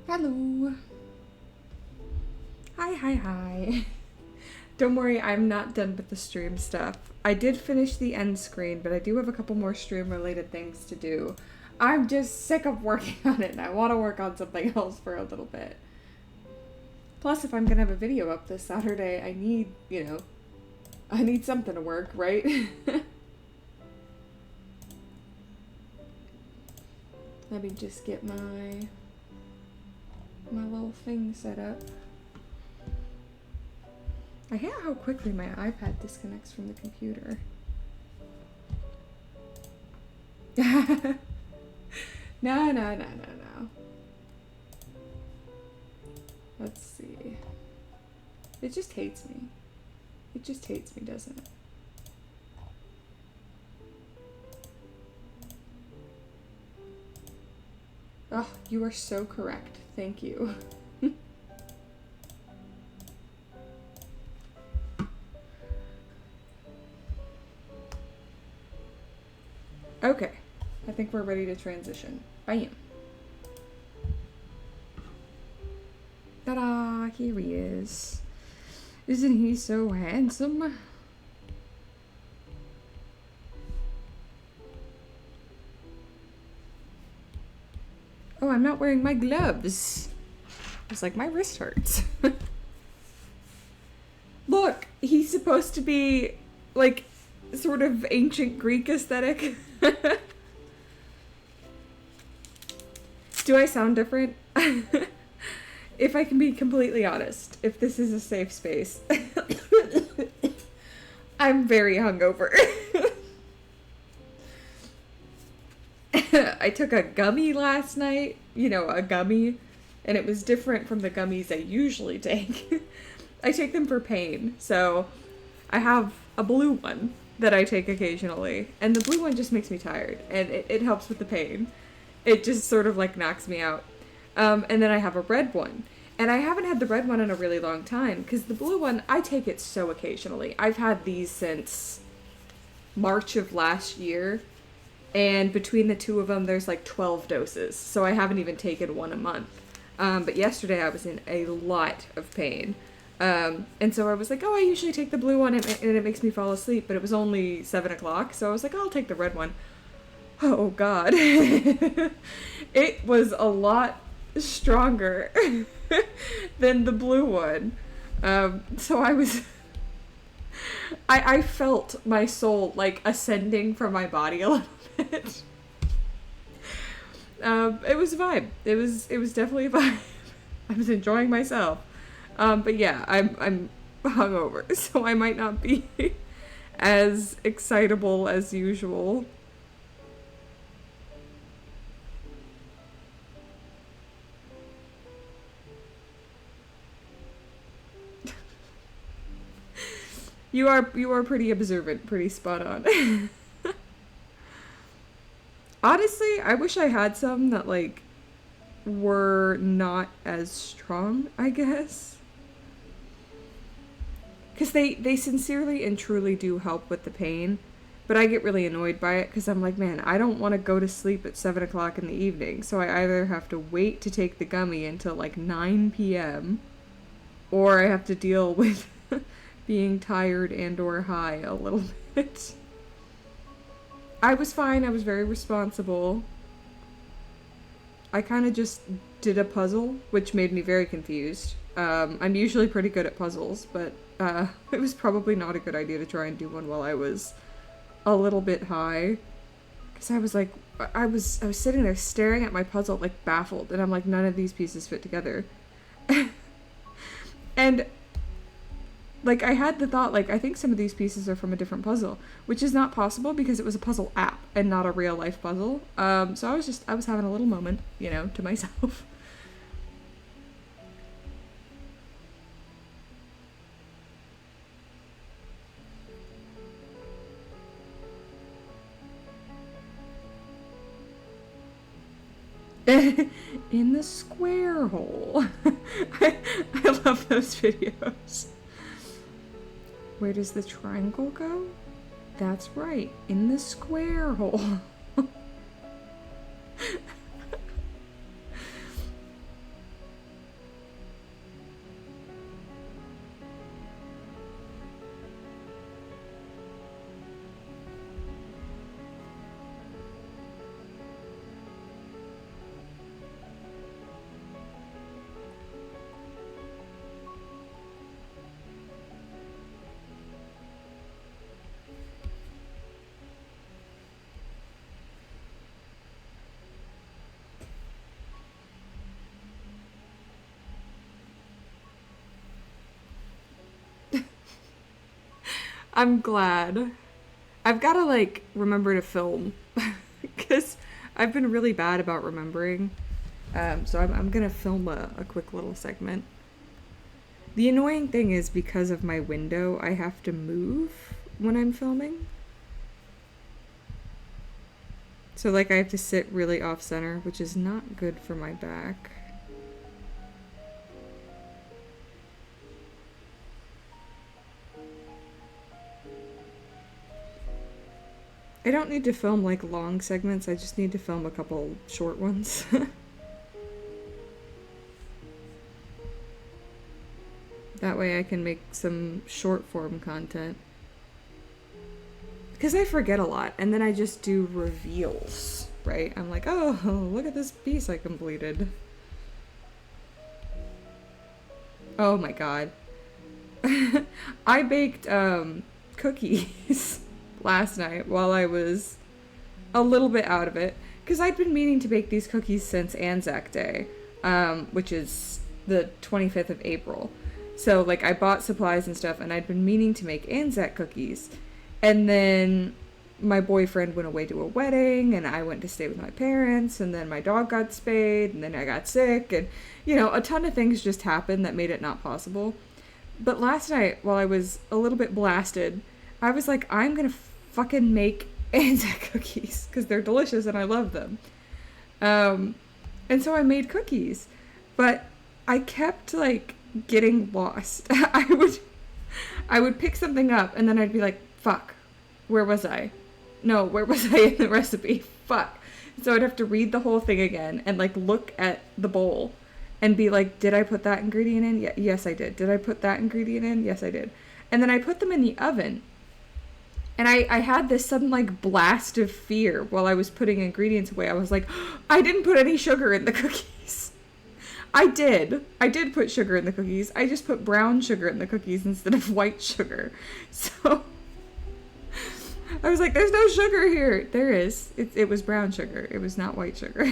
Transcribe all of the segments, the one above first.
Hello. Hi. Don't worry, I'm not done with the stream stuff. I did finish the end screen, but I do have a couple more stream related things to do. I'm just sick of working on it and I want to work on something else for a little bit. Plus, if I'm gonna have a video up this Saturday, I need, I need something to work, right? Let me just get my little thing set up. I hate how quickly my iPad disconnects from the computer. No. Let's see. It just hates me. It just hates me, doesn't it? Oh, you are so correct. Thank you. Okay, I think we're ready to transition. Bam. Ta-da! Here he is. Isn't he so handsome? Oh, I'm not wearing my gloves. It's like my wrist hurts. Look, he's supposed to be like sort of ancient Greek aesthetic. Do I sound different? If I can be completely honest, if this is a safe space, I'm very hungover. I took a gummy last night, a gummy, and it was different from the gummies I usually take. I take them for pain, so I have a blue one that I take occasionally, and the blue one just makes me tired, and it helps with the pain. It just sort of like knocks me out. And then I have a red one. And I haven't had the red one in a really long time, because the blue one, I take it so occasionally. I've had these since March of last year, and between the two of them, there's like 12 doses, so I haven't even taken one a month. But yesterday I was in a lot of pain. And so I was like, oh, I usually take the blue one, and it makes me fall asleep, but it was only 7 o'clock, so I was like, oh, I'll take the red one. Oh, God. It was a lot stronger than the blue one. So I felt my soul like ascending from my body a little bit. It was a vibe. It was definitely a vibe. I was enjoying myself. But yeah, I'm hungover, so I might not be as excitable as usual. You are pretty observant, pretty spot on. Honestly, I wish I had some that like were not as strong, I guess. Because they sincerely and truly do help with the pain, but I get really annoyed by it because I'm like, man, I don't want to go to sleep at 7 o'clock in the evening, so I either have to wait to take the gummy until like 9 p.m. or I have to deal with being tired and or high a little bit. I was fine. I was very responsible. I kind of just did a puzzle, which made me very confused. I'm usually pretty good at puzzles, but it was probably not a good idea to try and do one while I was a little bit high. Because I was like, I was sitting there staring at my puzzle, like baffled, and I'm like, none of these pieces fit together. And like, I had the thought, like, I think some of these pieces are from a different puzzle, which is not possible because it was a puzzle app and not a real life puzzle. So I was having a little moment, to myself. In the square hole. I love those videos. Where does the triangle go? That's right, in the square hole. I'm glad. I've got to like remember to film because I've been really bad about remembering. So I'm gonna film a quick little segment. The annoying thing is because of my window, I have to move when I'm filming. So like I have to sit really off center, which is not good for my back. I don't need to film like long segments, I just need to film a couple short ones. That way I can make some short form content. Because I forget a lot, and then I just do reveals, right? I'm like, oh, look at this piece I completed. Oh my god. I baked cookies last night while I was a little bit out of it. Because I'd been meaning to bake these cookies since Anzac Day, which is the 25th of April. So, like, I bought supplies and stuff, and I'd been meaning to make Anzac cookies. And then my boyfriend went away to a wedding, and I went to stay with my parents, and then my dog got spayed, and then I got sick, and, you know, a ton of things just happened that made it not possible. But last night, while I was a little bit blasted, I was like, I'm gonna fucking make Anzac cookies, because they're delicious, and I love them. And so I made cookies. But I kept, like, getting lost. I would pick something up and then I'd be like, fuck, where was I? No, where was I in the recipe? Fuck. So I'd have to read the whole thing again and like look at the bowl and be like, did I put that ingredient in? Yes, I did. Did I put that ingredient in? Yes, I did. And then I put them in the oven. And I had this sudden like blast of fear while I was putting ingredients away. I was like, I didn't put any sugar in the cookies. I did put sugar in the cookies. I just put brown sugar in the cookies instead of white sugar. So I was like, there's no sugar here. There is. It was brown sugar. It was not white sugar.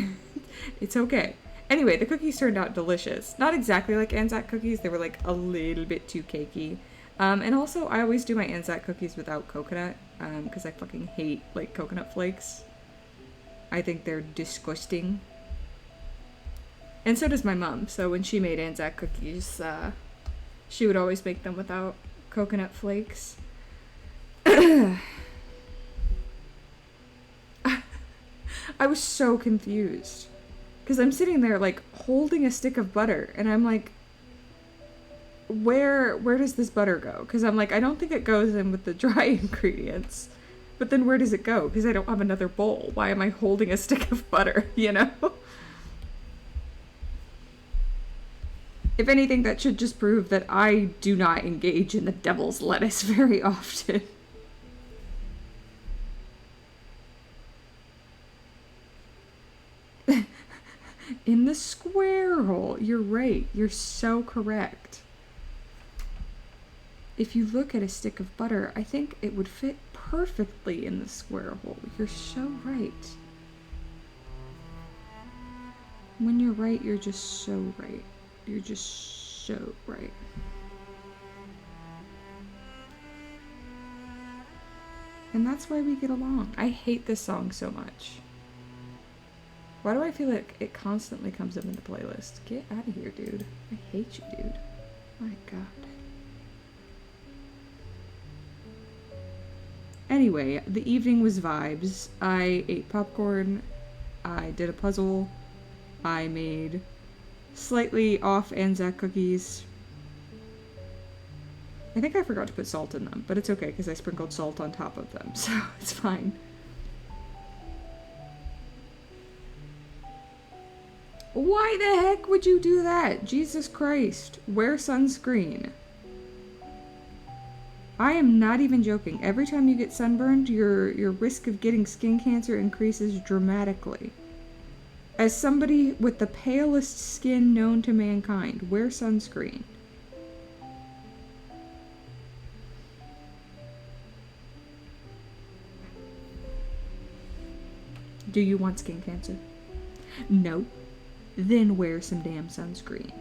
It's okay. Anyway, the cookies turned out delicious. Not exactly like Anzac cookies. They were like a little bit too cakey. And also, I always do my Anzac cookies without coconut, because I fucking hate like coconut flakes. I think they're disgusting. And so does my mom. So when she made Anzac cookies, she would always make them without coconut flakes. I was so confused. Because I'm sitting there, like, holding a stick of butter. And I'm like, where does this butter go? Because I'm like, I don't think it goes in with the dry ingredients. But then where does it go? Because I don't have another bowl. Why am I holding a stick of butter, you know? If anything, that should just prove that I do not engage in the devil's lettuce very often. In the square hole. You're right. You're so correct. If you look at a stick of butter, I think it would fit perfectly in the square hole. You're so right. When you're right, you're just so right. You're just so right. And that's why we get along. I hate this song so much. Why do I feel like it constantly comes up in the playlist? Get out of here, dude. I hate you, dude. My god. Anyway, the evening was vibes. I ate popcorn. I did a puzzle. I made slightly off Anzac cookies. I think I forgot to put salt in them, but it's okay because I sprinkled salt on top of them, so it's fine. Why the heck would you do that? Jesus Christ. Wear sunscreen. I am not even joking. Every time you get sunburned, your risk of getting skin cancer increases dramatically. As somebody with the palest skin known to mankind, wear sunscreen. Do you want skin cancer? No. Then wear some damn sunscreen.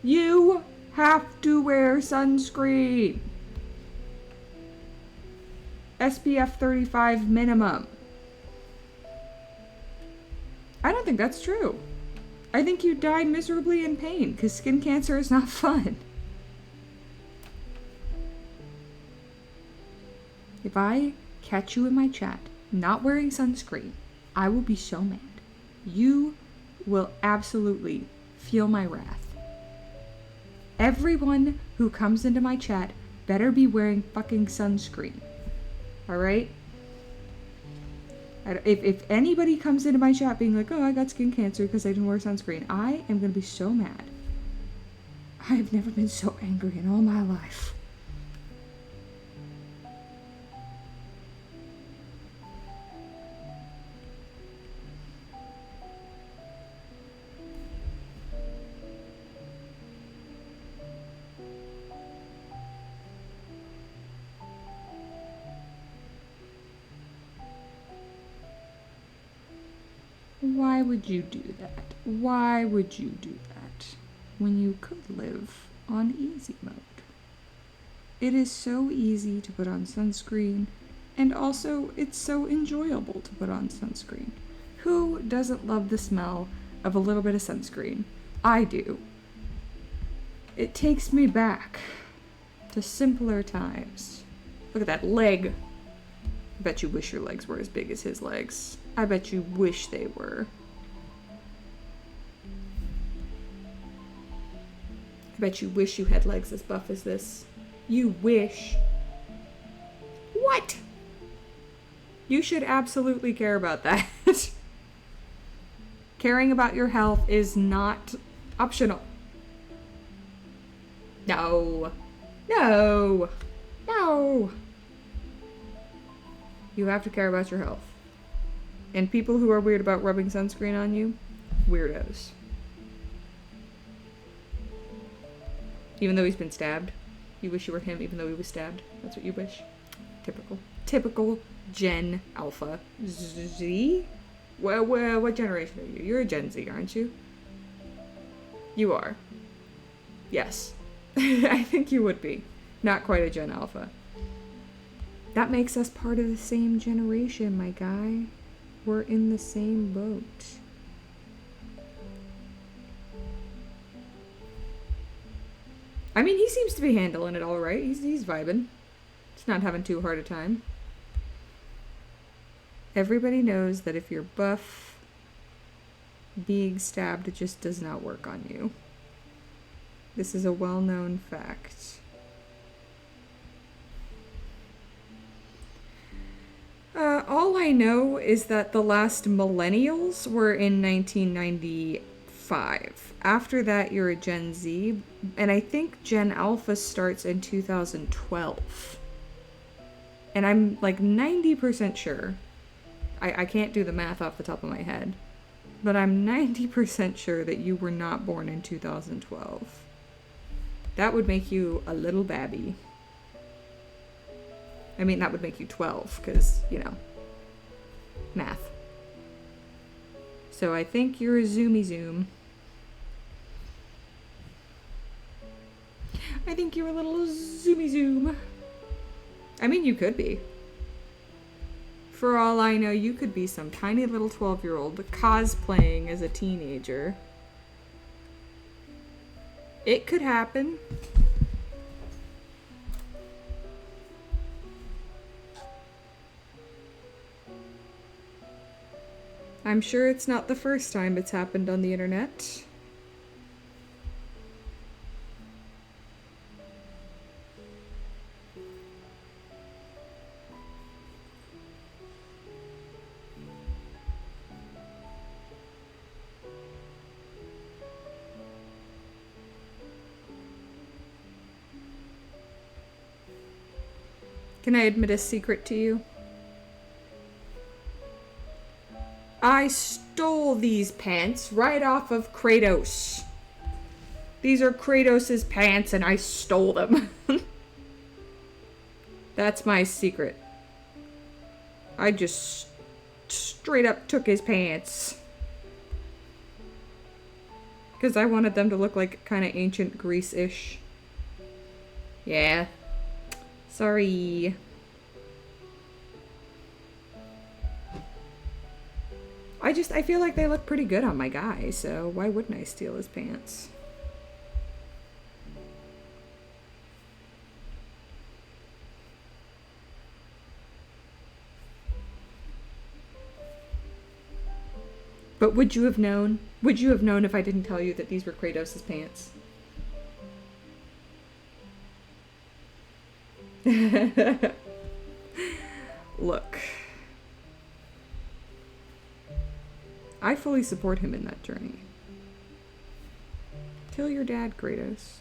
You have to wear sunscreen. SPF 35 minimum. I don't think that's true. I think you die miserably in pain because skin cancer is not fun. If I catch you in my chat not wearing sunscreen, I will be so mad. You will absolutely feel my wrath. Everyone who comes into my chat better be wearing fucking sunscreen. Alright? If anybody comes into my chat being like, oh, I got skin cancer because I didn't wear sunscreen, I am going to be so mad. I have never been so angry in all my life. Why would you do that? Why would you do that when you could live on easy mode? It is so easy to put on sunscreen, and also it's so enjoyable to put on sunscreen. Who doesn't love the smell of a little bit of sunscreen? I do. It takes me back to simpler times. Look at that leg. I bet you wish your legs were as big as his legs. I bet you wish they were. I bet you wish you had legs as buff as this. You wish. What? You should absolutely care about that. Caring about your health is not optional. No. No. No. You have to care about your health. And people who are weird about rubbing sunscreen on you, weirdos. Even though he's been stabbed. You wish you were him even though he was stabbed. That's what you wish. Typical. Typical Gen Alpha. Z? Well, what generation are you? You're a Gen Z, aren't you? You are. Yes. I think you would be. Not quite a Gen Alpha. That makes us part of the same generation, my guy. We're in the same boat. I mean, he seems to be handling it all right. He's vibing. He's not having too hard a time. Everybody knows that if you're buff, being stabbed just does not work on you. This is a well-known fact. All I know is that the last millennials were in 1995. After that, you're a Gen Z, and I think Gen Alpha starts in 2012. And I'm like 90% sure. I can't do the math off the top of my head, but I'm 90% sure that you were not born in 2012. That would make you a little babby. I mean, that would make you 12, because, you know, math. So I think you're a zoomy zoom. I think you're a little zoomy zoom. I mean, you could be. For all I know, you could be some tiny little 12-year-old cosplaying as a teenager. It could happen. I'm sure it's not the first time it's happened on the internet. Can I admit a secret to you? I stole these pants right off of Kratos. These are Kratos' pants and I stole them. That's my secret. I just straight up took his pants. Because I wanted them to look like kind of ancient Greece-ish. Yeah. Sorry. I feel like they look pretty good on my guy, so why wouldn't I steal his pants? But would you have known? Would you have known if I didn't tell you that these were Kratos' pants? Look. I fully support him in that journey. Kill your dad, Kratos.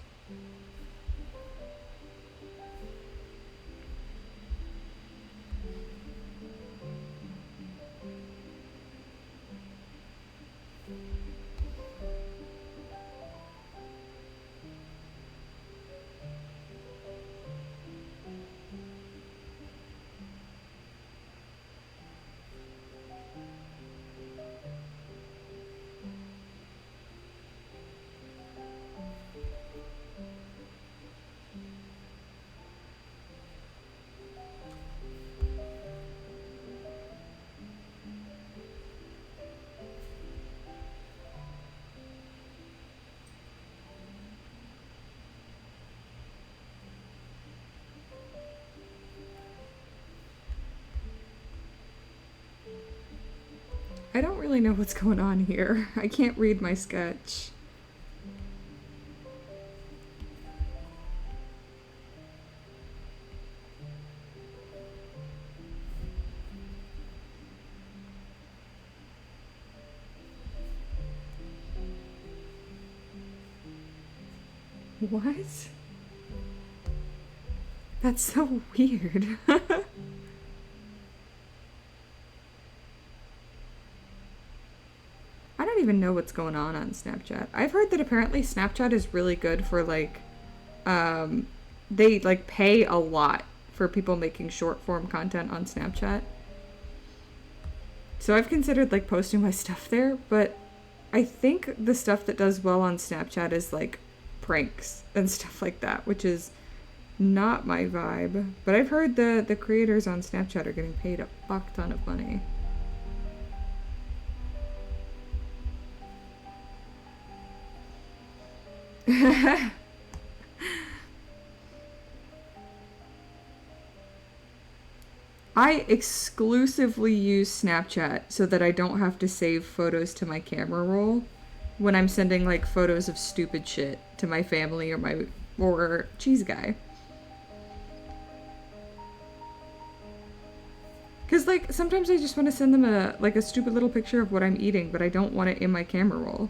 I don't really know what's going on here. I can't read my sketch. What? That's so weird. I don't even know what's going on Snapchat. I've heard that apparently Snapchat is really good for like, they like pay a lot for people making short form content on Snapchat. So I've considered like posting my stuff there, but I think the stuff that does well on Snapchat is like pranks and stuff like that, which is not my vibe. But I've heard the creators on Snapchat are getting paid a fuck ton of money. I exclusively use Snapchat so that I don't have to save photos to my camera roll when I'm sending like photos of stupid shit to my family or cheese guy. Cause like sometimes I just want to send them a stupid little picture of what I'm eating, but I don't want it in my camera roll.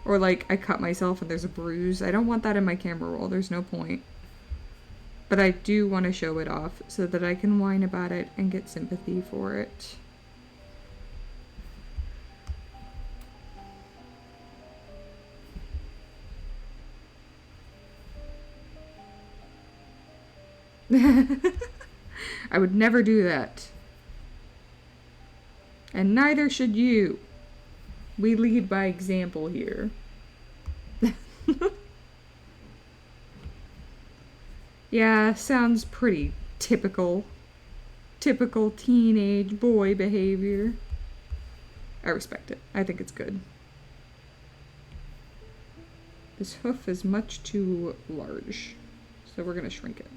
Or like I cut myself and there's a bruise. I don't want that in my camera roll. There's no point. But I do want to show it off so that I can whine about it and get sympathy for it. I would never do that. And neither should you. We lead by example here. Yeah, sounds pretty typical. Typical teenage boy behavior. I respect it. I think it's good. This hoof is much too large, so we're gonna shrink it.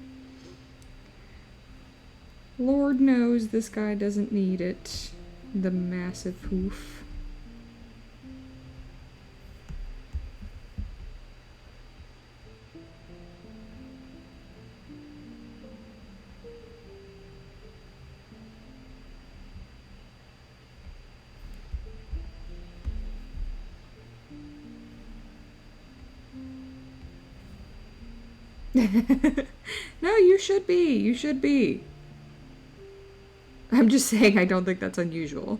Lord knows this guy doesn't need it. The massive hoof. No, you should be. You should be. I'm just saying I don't think that's unusual.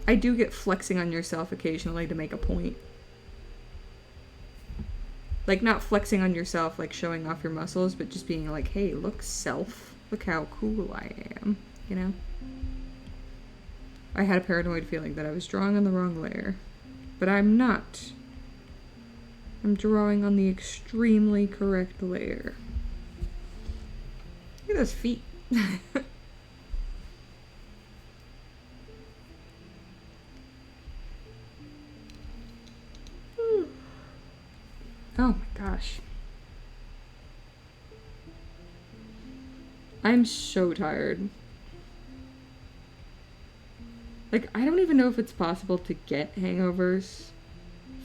I do get flexing on yourself occasionally to make a point. Like, not flexing on yourself, like showing off your muscles, but just being like, hey, look self. Look how cool I am, you know? I had a paranoid feeling that I was drawing on the wrong layer. But I'm not. I'm drawing on the extremely correct layer. Look at those feet. Oh my gosh. I'm so tired. Like, I don't even know if it's possible to get hangovers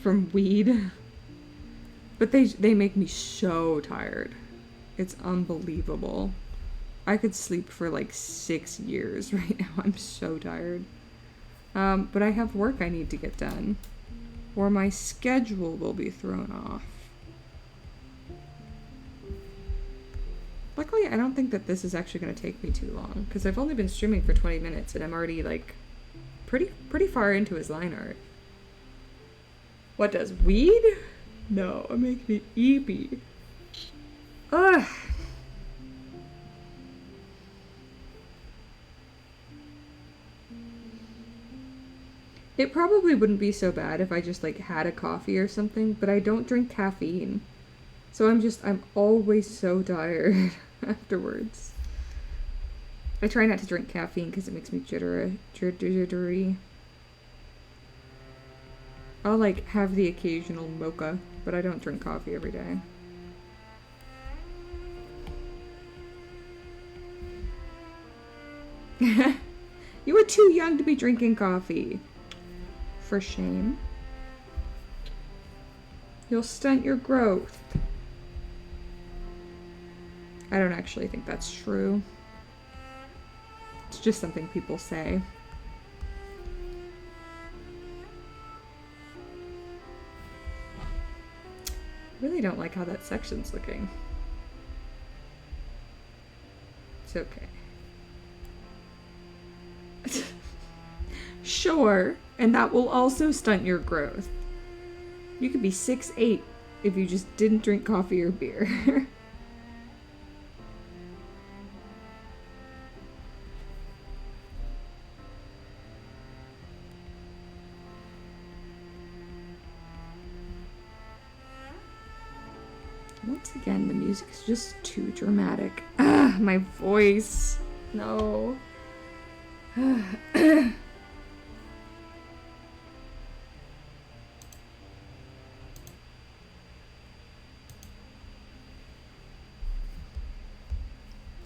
from weed. But they make me so tired. It's unbelievable. I could sleep for like 6 years right now. I'm so tired. But I have work I need to get done, or my schedule will be thrown off. Luckily, I don't think that this is actually going to take me too long, because I've only been streaming for 20 minutes and I'm already like pretty far into his line art. What does weed? No, it makes me eepy. Ugh. It probably wouldn't be so bad if I just like had a coffee or something, but I don't drink caffeine. So I'm always so tired afterwards. I try not to drink caffeine because it makes me jittery. I'll like have the occasional mocha, but I don't drink coffee every day. You were too young to be drinking coffee. For shame. You'll stunt your growth. I don't actually think that's true. It's just something people say. I really don't like how that section's looking. It's okay. Sure, and that will also stunt your growth. You could be 6'8" if you just didn't drink coffee or beer. Once again, the music is just too dramatic. Ah, my voice. No.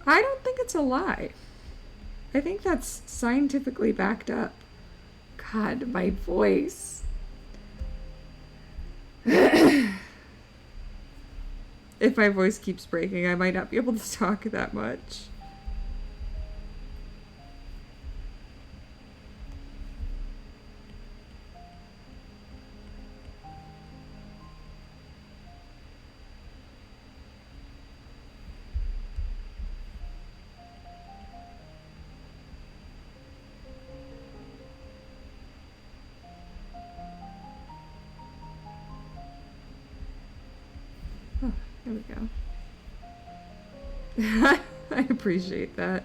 I don't think it's a lie. I think that's scientifically backed up. God, my voice. If my voice keeps breaking, I might not be able to talk that much. Oh, there we go. I appreciate that.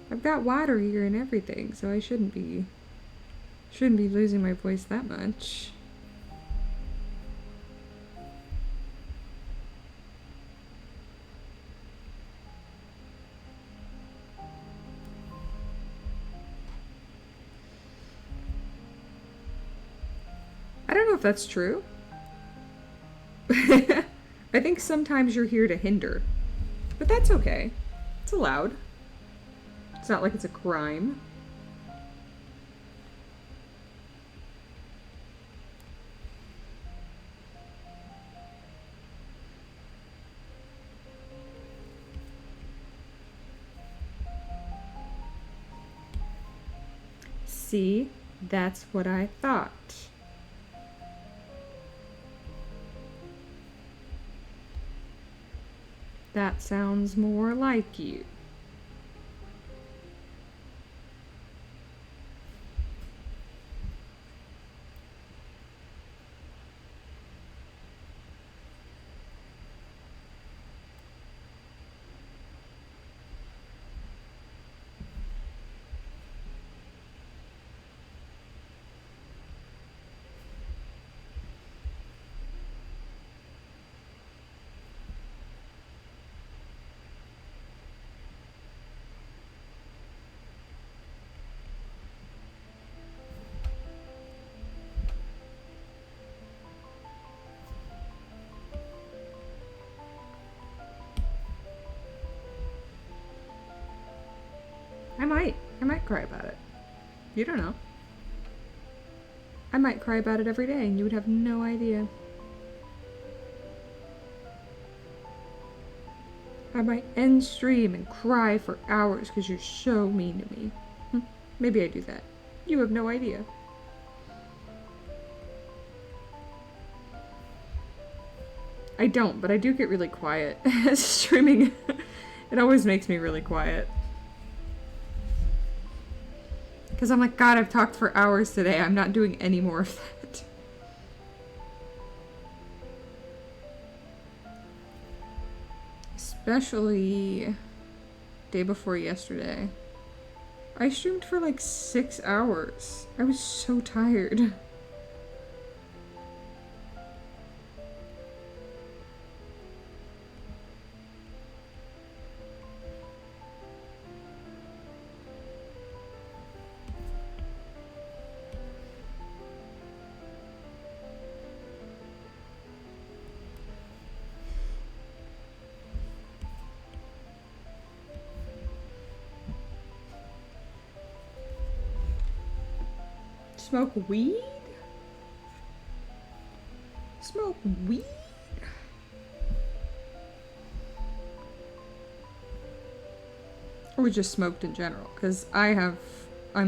I've got water here and everything, so I shouldn't be losing my voice that much. I don't know if that's true. I think sometimes you're here to hinder. But that's okay. It's allowed. It's not like it's a crime. See, that's what I thought. That sounds more like you. I might cry about it. You don't know. I might cry about it every day and you would have no idea. I might end stream and cry for hours because you're so mean to me. Maybe I do that. You have no idea. I don't, but I do get really quiet. Streaming, it always makes me really quiet. Because I'm like, God, I've talked for hours today. I'm not doing any more of that. Especially day before yesterday. I streamed for like 6 hours. I was so tired. Smoke weed? Smoke weed? Or just smoked in general? Because I'm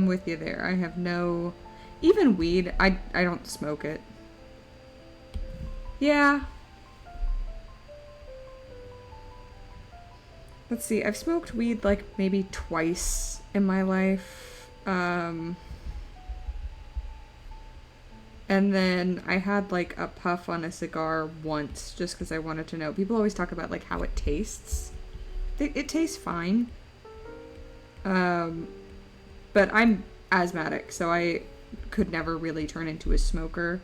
with you there. I have no, even weed, I don't smoke it. Yeah. Let's see, I've smoked weed like maybe twice in my life. And then I had like a puff on a cigar once just because I wanted to know. People always talk about like how it tastes. It tastes fine. But I'm asthmatic, so I could never really turn into a smoker.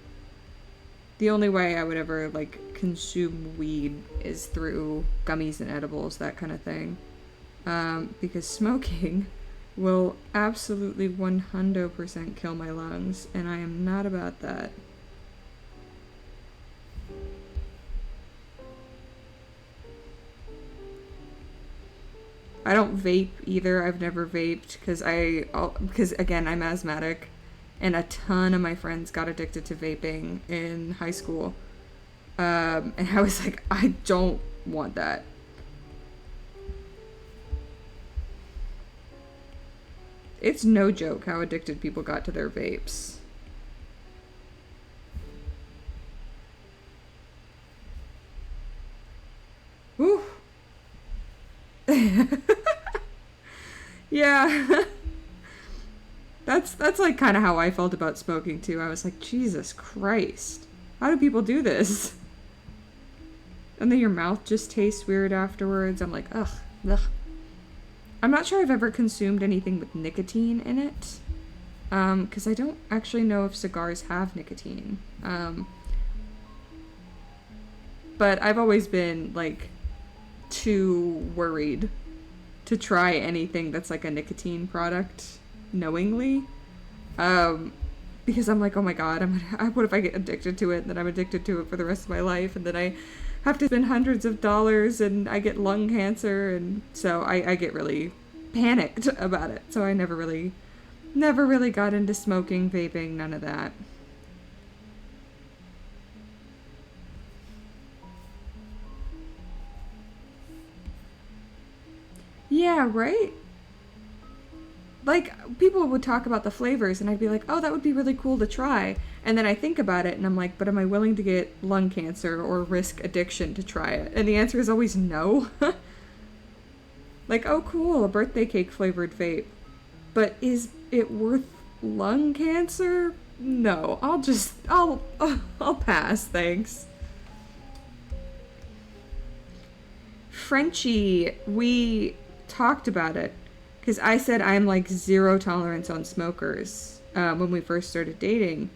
The only way I would ever like consume weed is through gummies and edibles, that kind of thing. Because smoking will absolutely 100% kill my lungs, and I am not about that. I don't vape either. I've never vaped because again, I'm asthmatic, and a ton of my friends got addicted to vaping in high school. And I was like, I don't want that. It's no joke how addicted people got to their vapes. Whew. Yeah. That's like kind of how I felt about smoking too. I was like, Jesus Christ. How do people do this? And then your mouth just tastes weird afterwards. I'm like, ugh. I'm not sure I've ever consumed anything with nicotine in it. Because I don't actually know if cigars have nicotine. But I've always been, like, too worried to try anything that's like a nicotine product knowingly. Because I'm like, oh my God, what if I get addicted to it and then I'm addicted to it for the rest of my life and then I have to spend hundreds of dollars and I get lung cancer, and so I get really panicked about it. So I never really got into smoking, vaping, none of that. Yeah, right? Like, people would talk about the flavors, and I'd be like, oh, that would be really cool to try. And then I think about it, and I'm like, but am I willing to get lung cancer or risk addiction to try it? And the answer is always no. Like, oh, cool, a birthday cake flavored vape. But is it worth lung cancer? No, I'll pass, thanks. Frenchie, we talked about it. Because I said I'm like zero tolerance on smokers when we first started dating.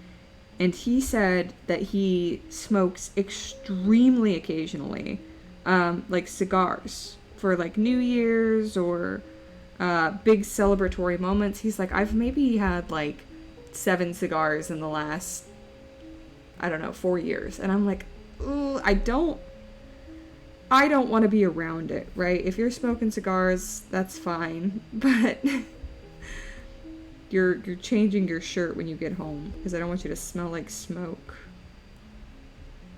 And he said that he smokes extremely occasionally, like cigars for like New Year's or big celebratory moments. He's like, I've maybe had like 7 cigars in the last, I don't know, 4 years. And I'm like, ooh, I don't want to be around it, right? If you're smoking cigars, that's fine. But you're changing your shirt when you get home because I don't want you to smell like smoke.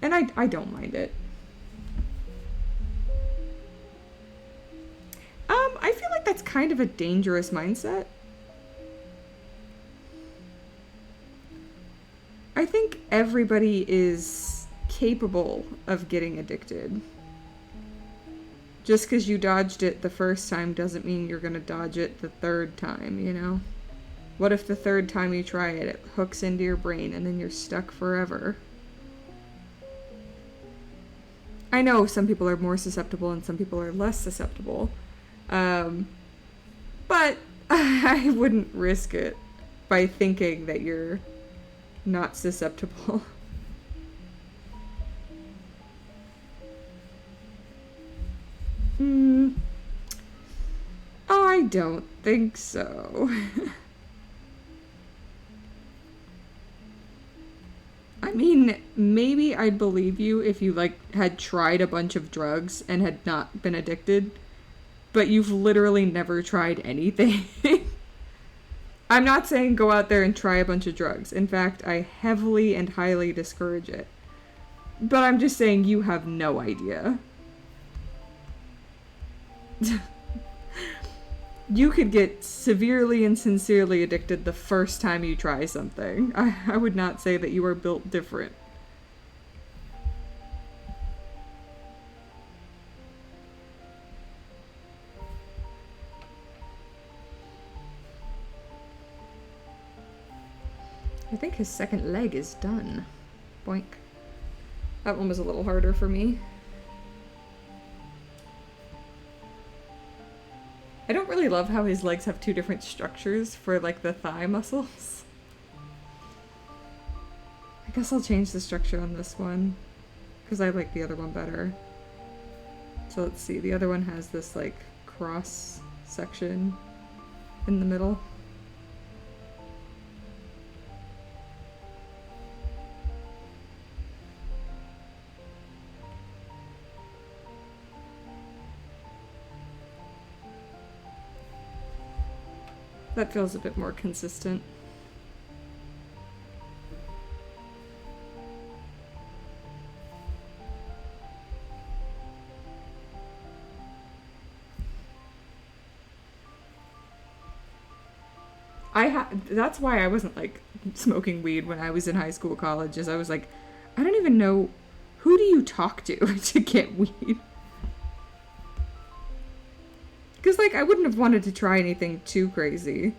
And I don't mind it. I feel like that's kind of a dangerous mindset. I think everybody is capable of getting addicted. Just because you dodged it the first time doesn't mean you're going to dodge it the third time, you know? What if the third time you try it, it hooks into your brain and then you're stuck forever? I know some people are more susceptible and some people are less susceptible. But I wouldn't risk it by thinking that you're not susceptible. I don't think so. I mean, maybe I'd believe you if you, like, had tried a bunch of drugs and had not been addicted, but you've literally never tried anything. I'm not saying go out there and try a bunch of drugs. In fact, I heavily and highly discourage it. But I'm just saying you have no idea. You could get severely and sincerely addicted the first time you try something. I would not say that you are built different. I think his second leg is done. Boink. That one was a little harder for me. I don't really love how his legs have two different structures for, like, the thigh muscles. I guess I'll change the structure on this one, because I like the other one better. So let's see, the other one has this, like, cross section in the middle. That feels a bit more consistent. That's why I wasn't, like, smoking weed when I was in high school, college, is I was like, I don't even know, who do you talk to to get weed? Because, like, I wouldn't have wanted to try anything too crazy.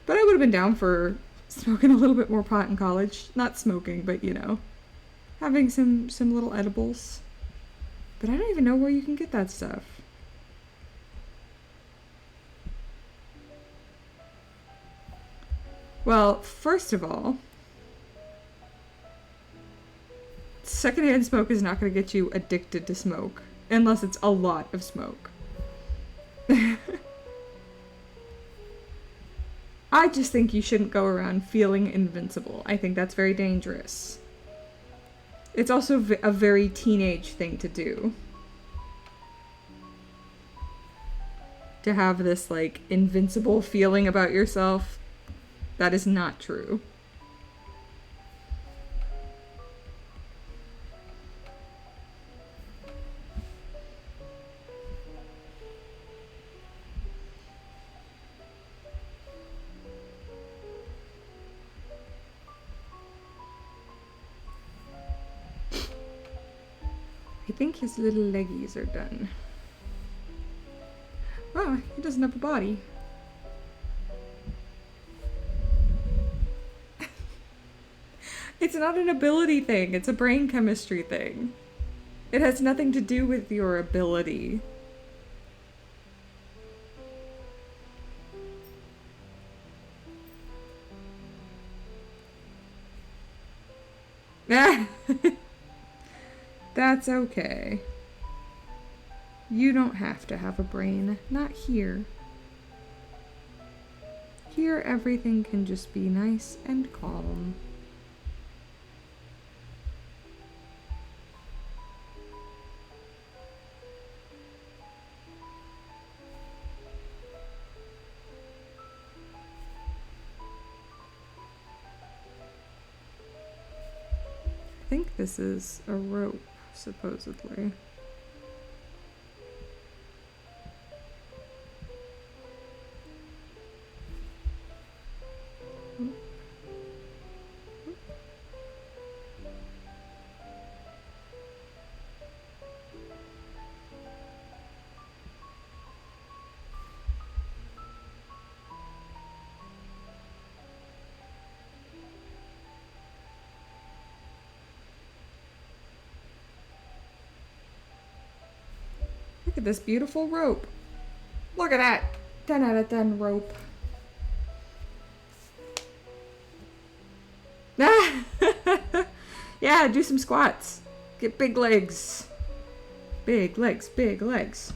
But I would have been down for smoking a little bit more pot in college. Not smoking, but, you know, having some little edibles. But I don't even know where you can get that stuff. Well, first of all, secondhand smoke is not going to get you addicted to smoke. Unless it's a lot of smoke. I just think you shouldn't go around feeling invincible. I think that's very dangerous. It's also a very teenage thing to do. To have this, like, invincible feeling about yourself. That is not true. I think his little leggies are done. Oh, he doesn't have a body. It's not an ability thing, it's a brain chemistry thing. It has nothing to do with your ability. That's okay. You don't have to have a brain. Not here. Here, everything can just be nice and calm. think this is a rope, supposedly. Look at this beautiful rope. Look at that. 10 out of 10 rope. Yeah, do some squats. Get big legs. Big legs, big legs.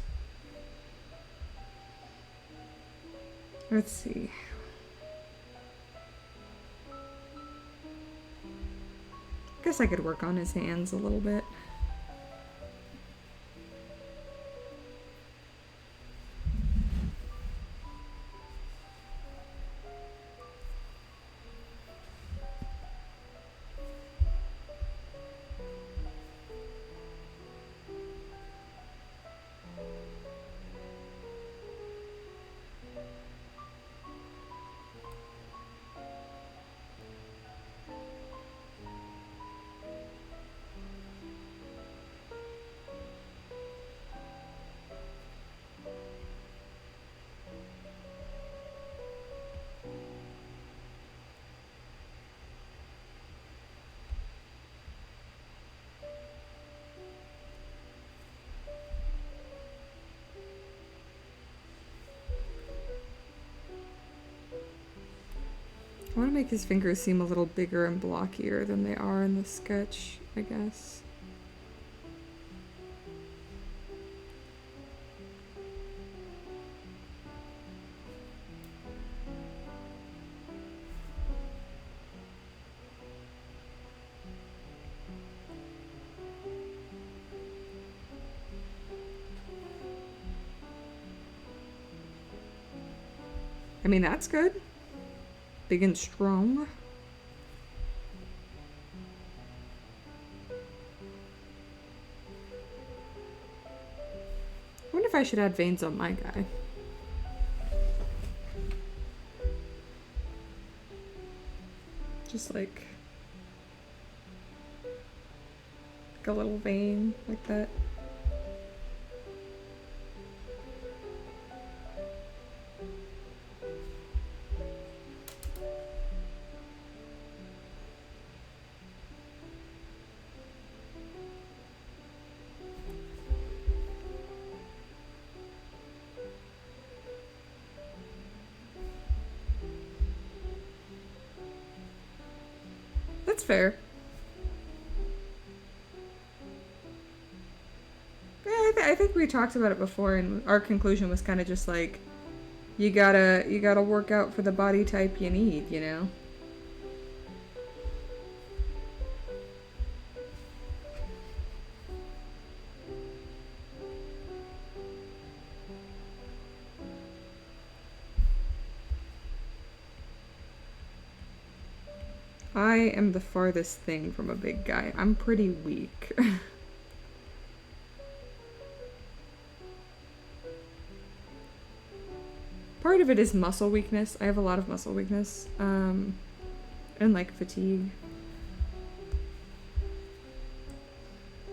Let's see. Guess I could work on his hands a little bit. I want to make his fingers seem a little bigger and blockier than they are in the sketch, I guess. I mean, that's good. Big and strong. I wonder if I should add veins on my guy. Just like a little vein like that. That's fair. Yeah, I think we talked about it before, and our conclusion was kind of just like, you gotta work out for the body type you need, you know? I am the farthest thing from a big guy. I'm pretty weak. Part of it is muscle weakness. I have a lot of muscle weakness. And like fatigue.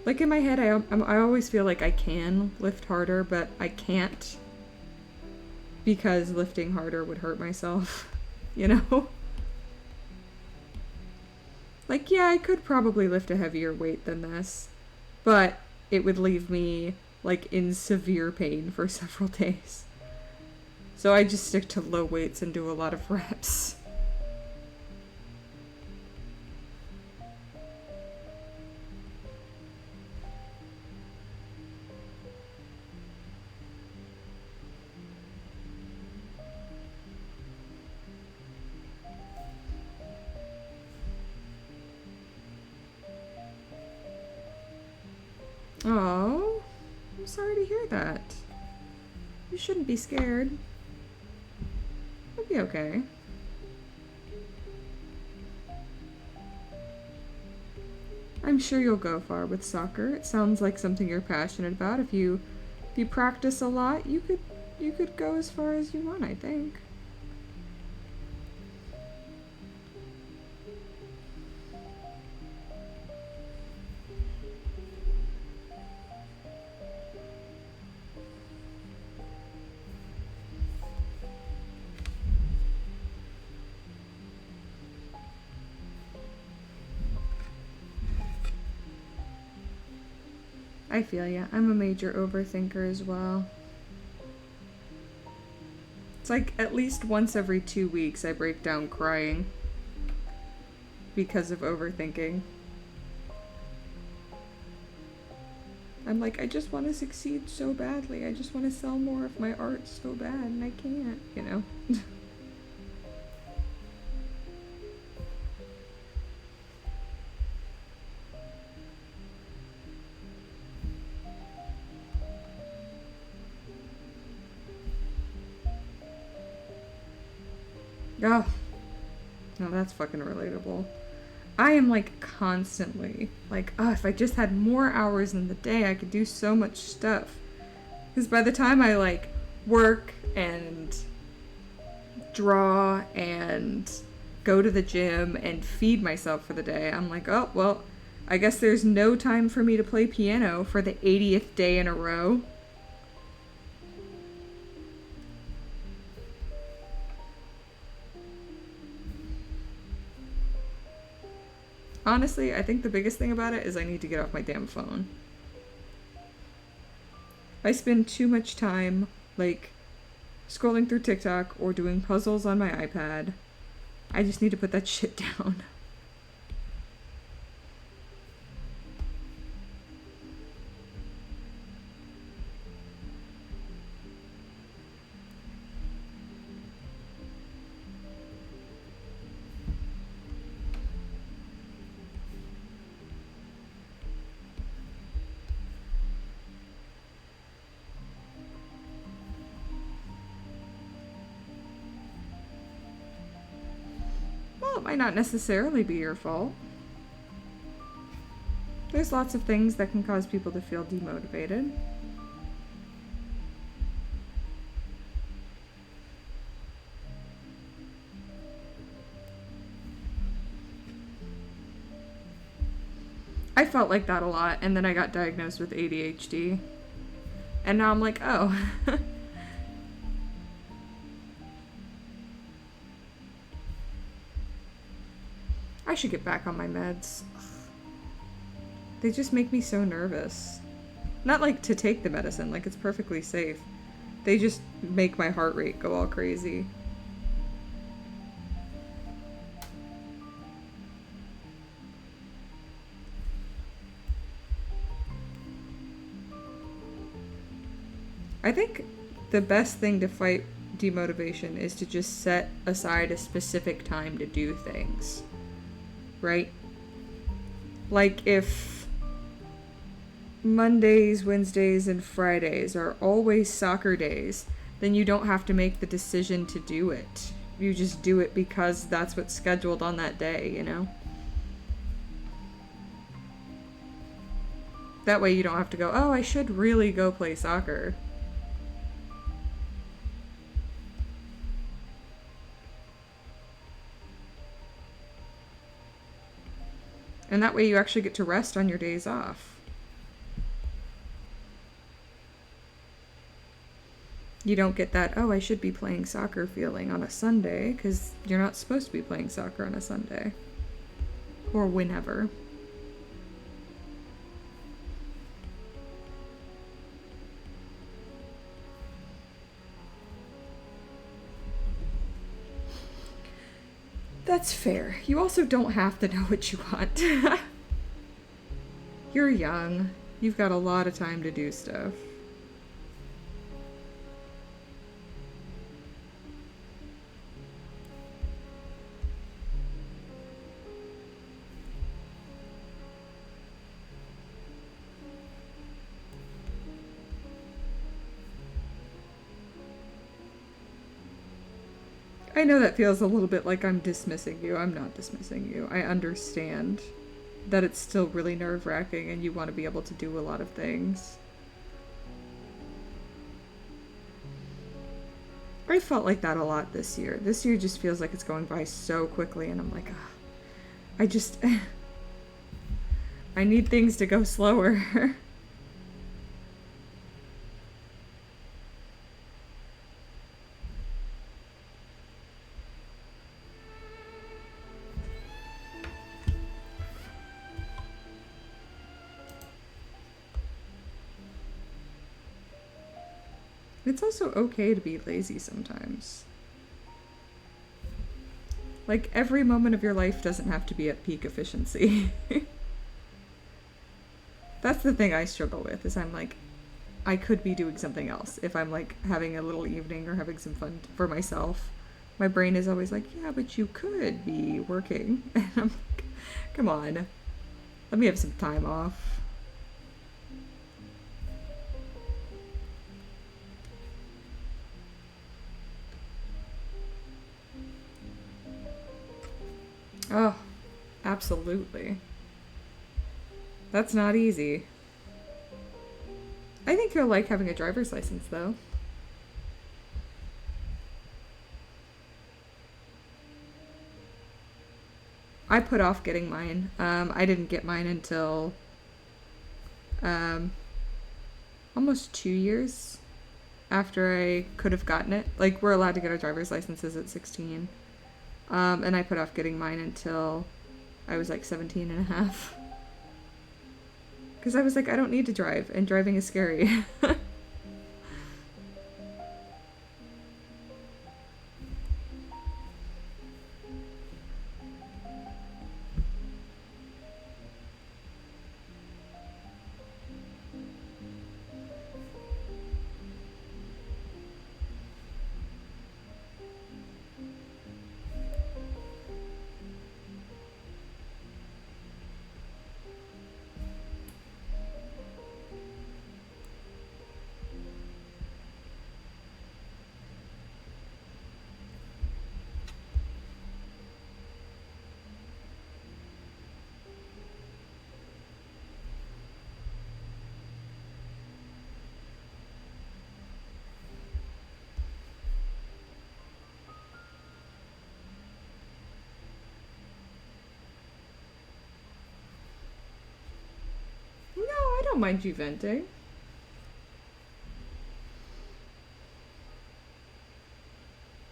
Like in my head, I always feel like I can lift harder, but I can't. Because lifting harder would hurt myself. You know? Like, yeah, I could probably lift a heavier weight than this, but it would leave me, like, in severe pain for several days. So I just stick to low weights and do a lot of reps. Oh, I'm sorry to hear that. You shouldn't be scared. It'll be okay. I'm sure you'll go far with soccer. It sounds like something you're passionate about. If you practice a lot, you could go as far as you want, I think. I feel ya. I'm a major overthinker as well. It's like at least once every 2 weeks I break down crying because of overthinking. I'm like, I just want to succeed so badly. I just want to sell more of my art so bad, and I can't, you know? Oh, no, that's fucking relatable. I am like constantly like, oh, if I just had more hours in the day, I could do so much stuff. Because by the time I like work and draw and go to the gym and feed myself for the day, I'm like, oh, well, I guess there's no time for me to play piano for the 80th day in a row. Honestly, I think the biggest thing about it is I need to get off my damn phone. I spend too much time, like, scrolling through TikTok or doing puzzles on my iPad. I just need to put that shit down. Well, it might not necessarily be your fault. There's lots of things that can cause people to feel demotivated. I felt like that a lot, and then I got diagnosed with ADHD. And now I'm like, oh. I should get back on my meds. They just make me so nervous. Not like to take the medicine, like it's perfectly safe. They just make my heart rate go all crazy. I think the best thing to fight demotivation is to just set aside a specific time to do things. Right? Like if Mondays, Wednesdays, and Fridays are always soccer days, then you don't have to make the decision to do it. You just do it because that's what's scheduled on that day, you know? That way you don't have to go, oh, I should really go play soccer. And that way you actually get to rest on your days off. You don't get that, oh, I should be playing soccer feeling on a Sunday, because you're not supposed to be playing soccer on a Sunday. Or whenever. That's fair. You also don't have to know what you want. You're young. You've got a lot of time to do stuff. I know that feels a little bit like I'm dismissing you. I'm not dismissing you. I understand. that it's still really nerve-wracking and you want to be able to do a lot of things. I felt like that a lot this year. This year just feels like it's going by so quickly, and I'm like, ah, I just... I need things to go slower. It's also okay to be lazy sometimes. Like, every moment of your life doesn't have to be at peak efficiency. That's the thing I struggle with, is I'm like, I could be doing something else. If I'm like having a little evening or having some fun for myself, my brain is always like, yeah, but you could be working. And I'm like, come on, let me have some time off. Oh, absolutely. That's not easy. I think you'll like having a driver's license, though. I put off getting mine. I didn't get mine until almost 2 years after I could have gotten it. Like, we're allowed to get our driver's licenses at 16. And I put off getting mine until I was like 17 and a half. Because I was like, I don't need to drive, and driving is scary. No, I don't mind you venting.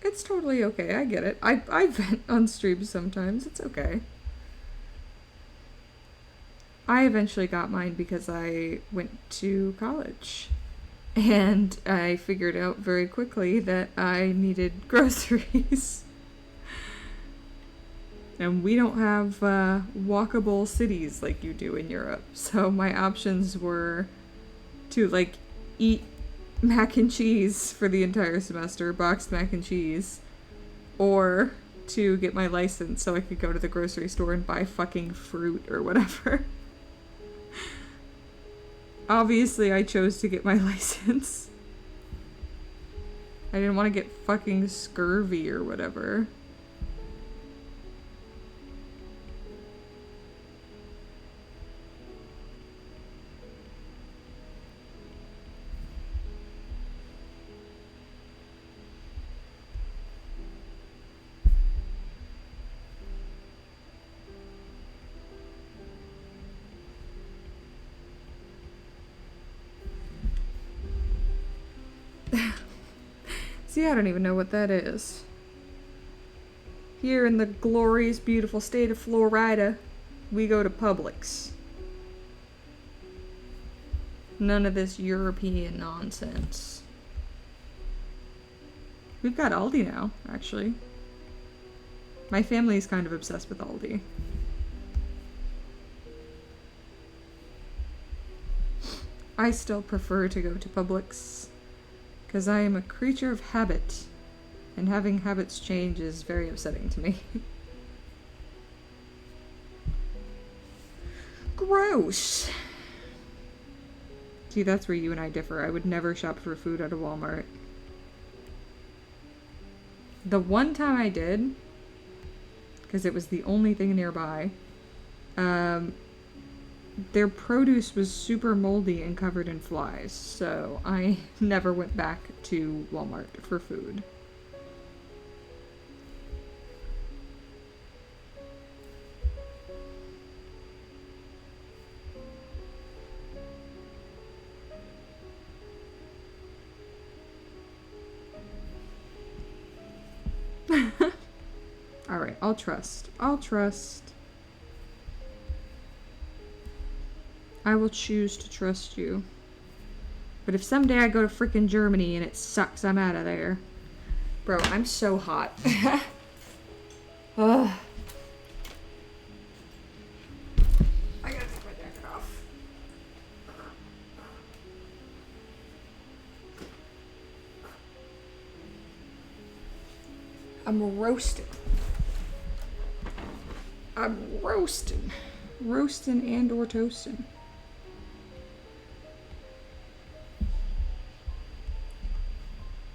It's totally okay, I get it. I vent on stream sometimes, it's okay. I eventually got mine because I went to college. And I figured out very quickly that I needed groceries. And we don't have walkable cities like you do in Europe. So my options were to like eat mac and cheese for the entire semester, boxed mac and cheese, or to get my license so I could go to the grocery store and buy fucking fruit or whatever. Obviously, I chose to get my license. I didn't want to get fucking scurvy or whatever. See, I don't even know what that is. Here in the glorious, beautiful state of Florida, we go to Publix. None of this European nonsense. We've got Aldi now, actually. My family's kind of obsessed with Aldi. I still prefer to go to Publix, because I am a creature of habit, and having habits change is very upsetting to me. Gross! See, that's where you and I differ. I would never shop for food at a Walmart. The one time I did, because it was the only thing nearby, Their produce was super moldy and covered in flies, so I never went back to Walmart for food. Alright, I'll trust. I'll trust. I will choose to trust you. But if someday I go to frickin' Germany and it sucks, I'm out of there. Bro, I'm so hot. Ugh. I gotta take my jacket off. I'm roasting. I'm roasting. Roasting and or toasting.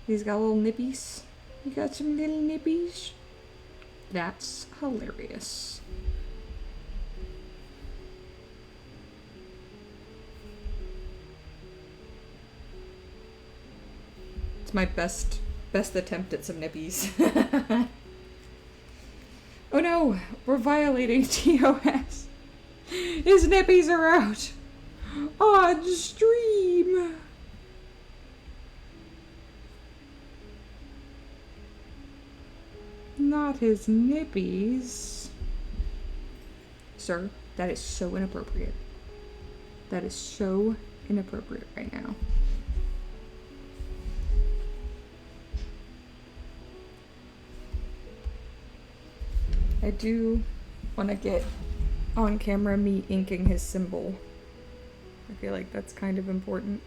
He's got little nippies. You got some little nippies? That's hilarious. It's my best attempt at some nippies. Oh no, we're violating TOS. His nippies are out on stream. Not his nippies. Sir, that is so inappropriate. That is so inappropriate right now. I do want to get on camera me inking his symbol. I feel like that's kind of important.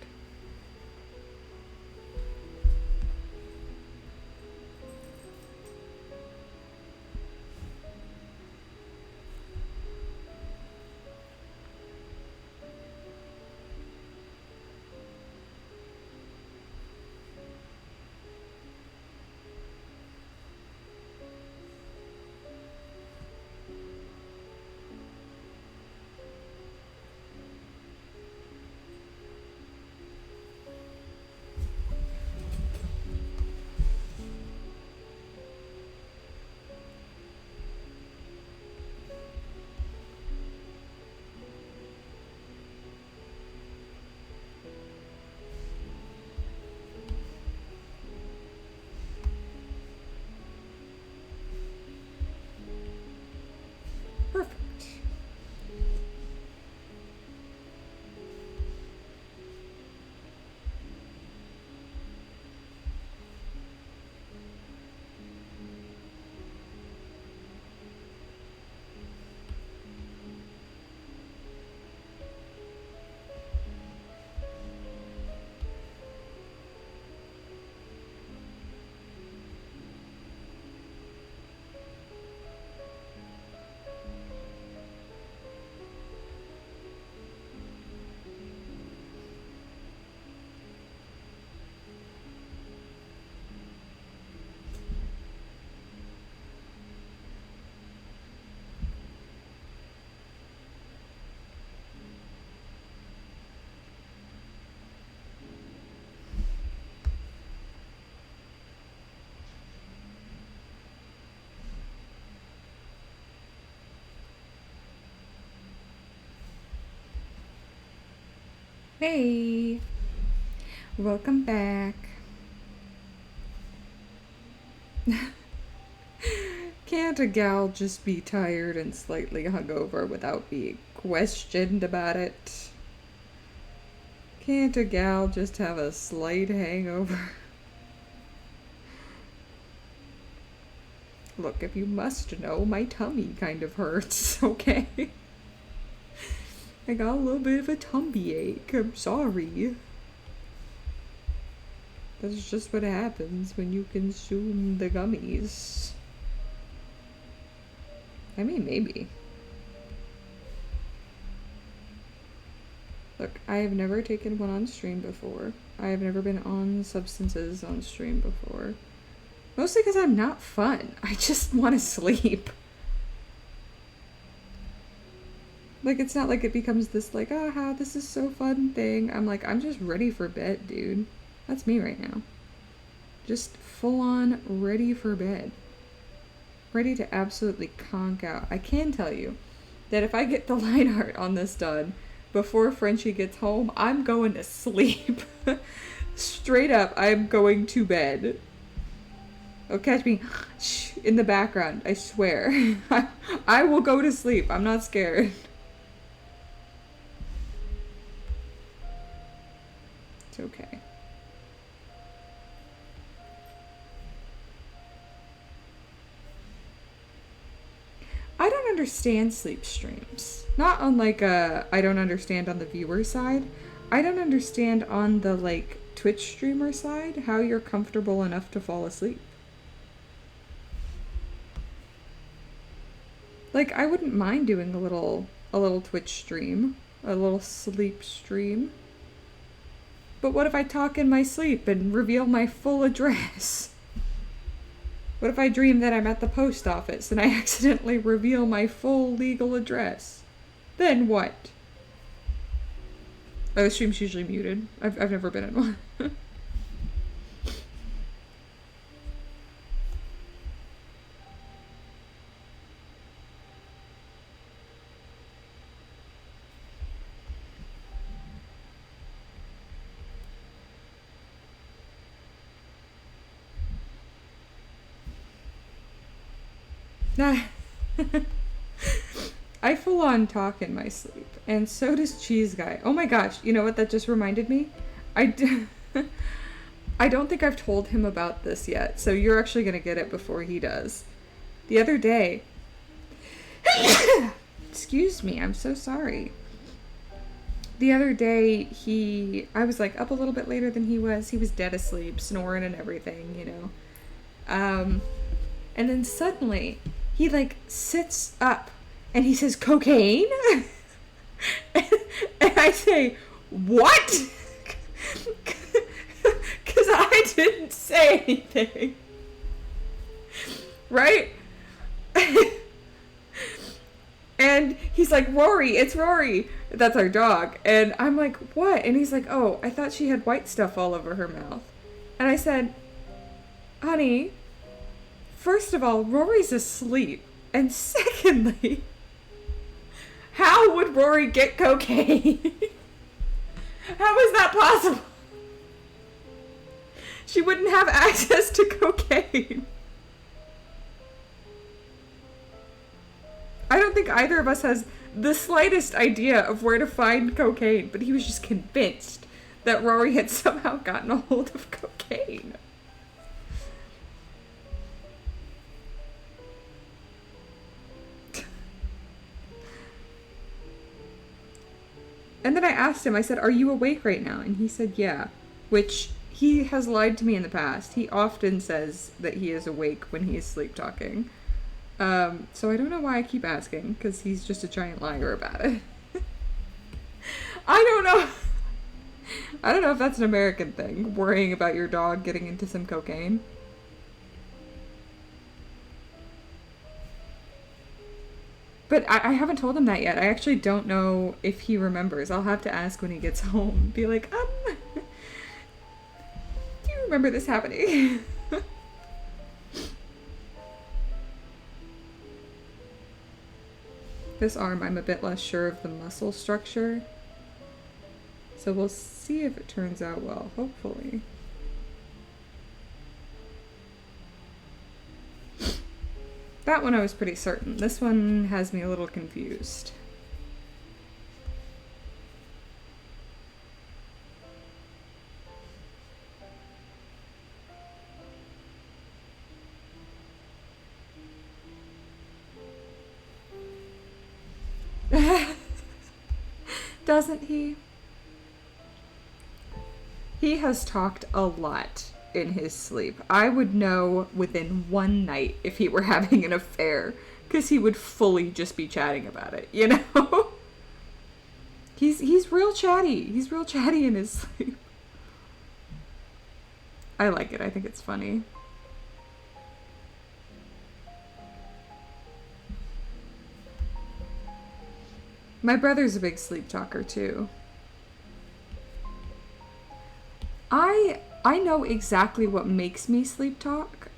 Hey, welcome back. Can't a gal just be tired and slightly hungover without being questioned about it? Can't a gal just have a slight hangover? Look, if you must know, my tummy kind of hurts, okay? I got a little bit of a tummy ache. I'm sorry. That's just what happens when you consume the gummies. I mean, maybe. Look, I have never taken one on stream before. I have never been on substances on stream before. Mostly because I'm not fun. I just want to sleep. Like, it's not like it becomes this, like, aha, this is so fun thing. I'm like, I'm just ready for bed, dude. That's me right now. Just full on ready for bed. Ready to absolutely conk out. I can tell you that if I get the line art on this done before Frenchie gets home, I'm going to sleep. Straight up, I'm going to bed. Oh, catch me in the background, I swear. I will go to sleep. I'm not scared. It's okay. I don't understand sleep streams. Not unlike I don't understand on the viewer side. I don't understand on the like Twitch streamer side how you're comfortable enough to fall asleep. Like, I wouldn't mind doing a little Twitch stream, a little sleep stream. But what if I talk in my sleep and reveal my full address? What if I dream that I'm at the post office and I accidentally reveal my full legal address? Then what? Oh, the stream's usually muted. I've never been in one. I full on talk in my sleep, and so does Cheese Guy. Oh my gosh, you know what that just reminded me? I don't think I've told him about this yet, so you're actually gonna get it before he does. The other day, excuse me, I'm so sorry. The other day, I was like up a little bit later than he was dead asleep, snoring and everything, you know. And then suddenly, he like sits up and he says, cocaine? and I say, what? Because I didn't say anything. Right? And he's like, Rory, it's Rory. That's our dog. And I'm like, what? And he's like, oh, I thought she had white stuff all over her mouth. And I said, honey, first of all, Rory's asleep. And secondly, how would Rory get cocaine? How is that possible? She wouldn't have access to cocaine. I don't think either of us has the slightest idea of where to find cocaine, but he was just convinced that Rory had somehow gotten a hold of cocaine. And then I asked him, I said, are you awake right now? And he said, yeah, which he has lied to me in the past. He often says that he is awake when he is sleep talking. So I don't know why I keep asking, because he's just a giant liar about it. I don't know. I don't know if that's an American thing, worrying about your dog getting into some cocaine. But I haven't told him that yet. I actually don't know if he remembers. I'll have to ask when he gets home. Be like, do you remember this happening? This arm, I'm a bit less sure of the muscle structure. So we'll see if it turns out well, hopefully. That one I was pretty certain. This one has me a little confused. Doesn't he? He has talked a lot in his sleep. I would know within one night if he were having an affair, because he would fully just be chatting about it, you know? He's real chatty. He's real chatty in his sleep. I like it. I think it's funny. My brother's a big sleep talker too. I know exactly what makes me sleep talk.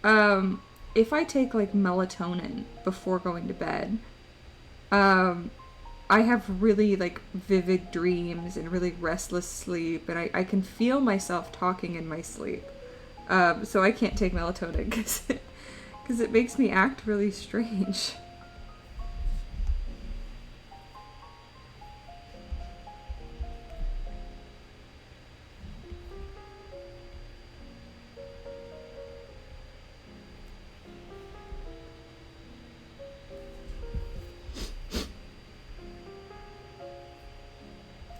If I take like melatonin before going to bed, um, I have really like vivid dreams and really restless sleep, and I can feel myself talking in my sleep. So I can't take melatonin because it makes me act really strange.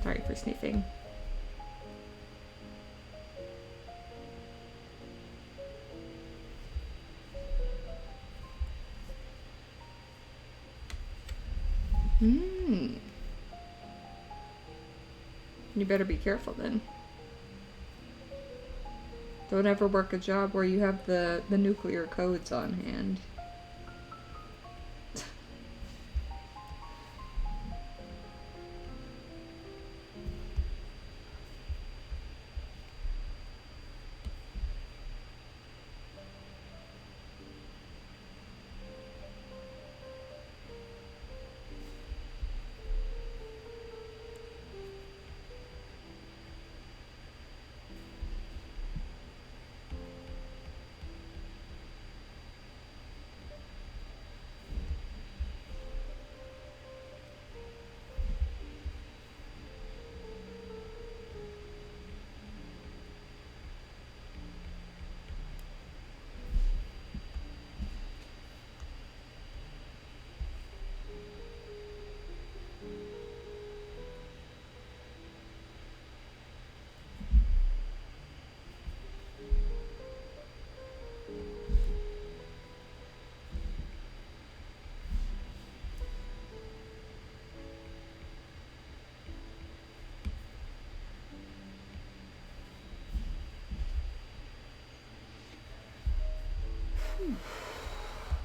Sorry for sniffing. You better be careful then. Don't ever work a job where you have the nuclear codes on hand.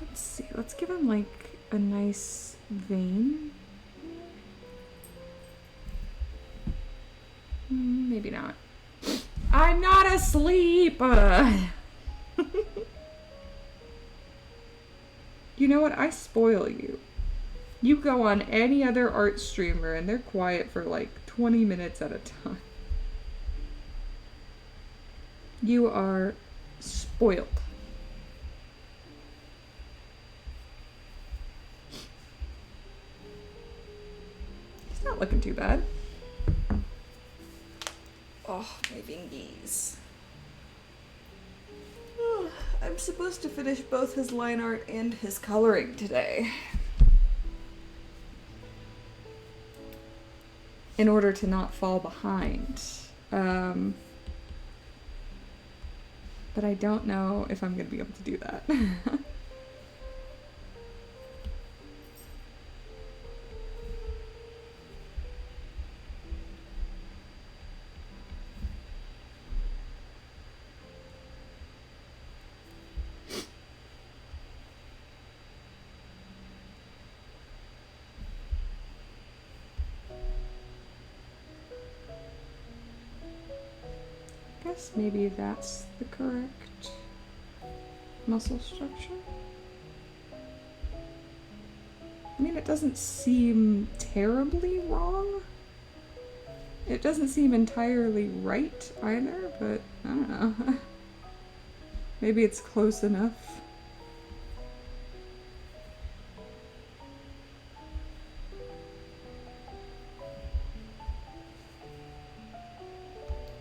Let's see, let's give him like a nice vein. Maybe not. I'm not asleep! You know what? I spoil you. You go on any other art streamer and they're quiet for like 20 minutes at a time. You are spoiled. It's not looking too bad. Oh, my fingies. Oh, I'm supposed to finish both his line art and his coloring today. In order to not fall behind. But I don't know if I'm going to be able to do that. Guess maybe that's the correct muscle structure. I mean, it doesn't seem terribly wrong. It doesn't seem entirely right either, but I don't know. Maybe it's close enough.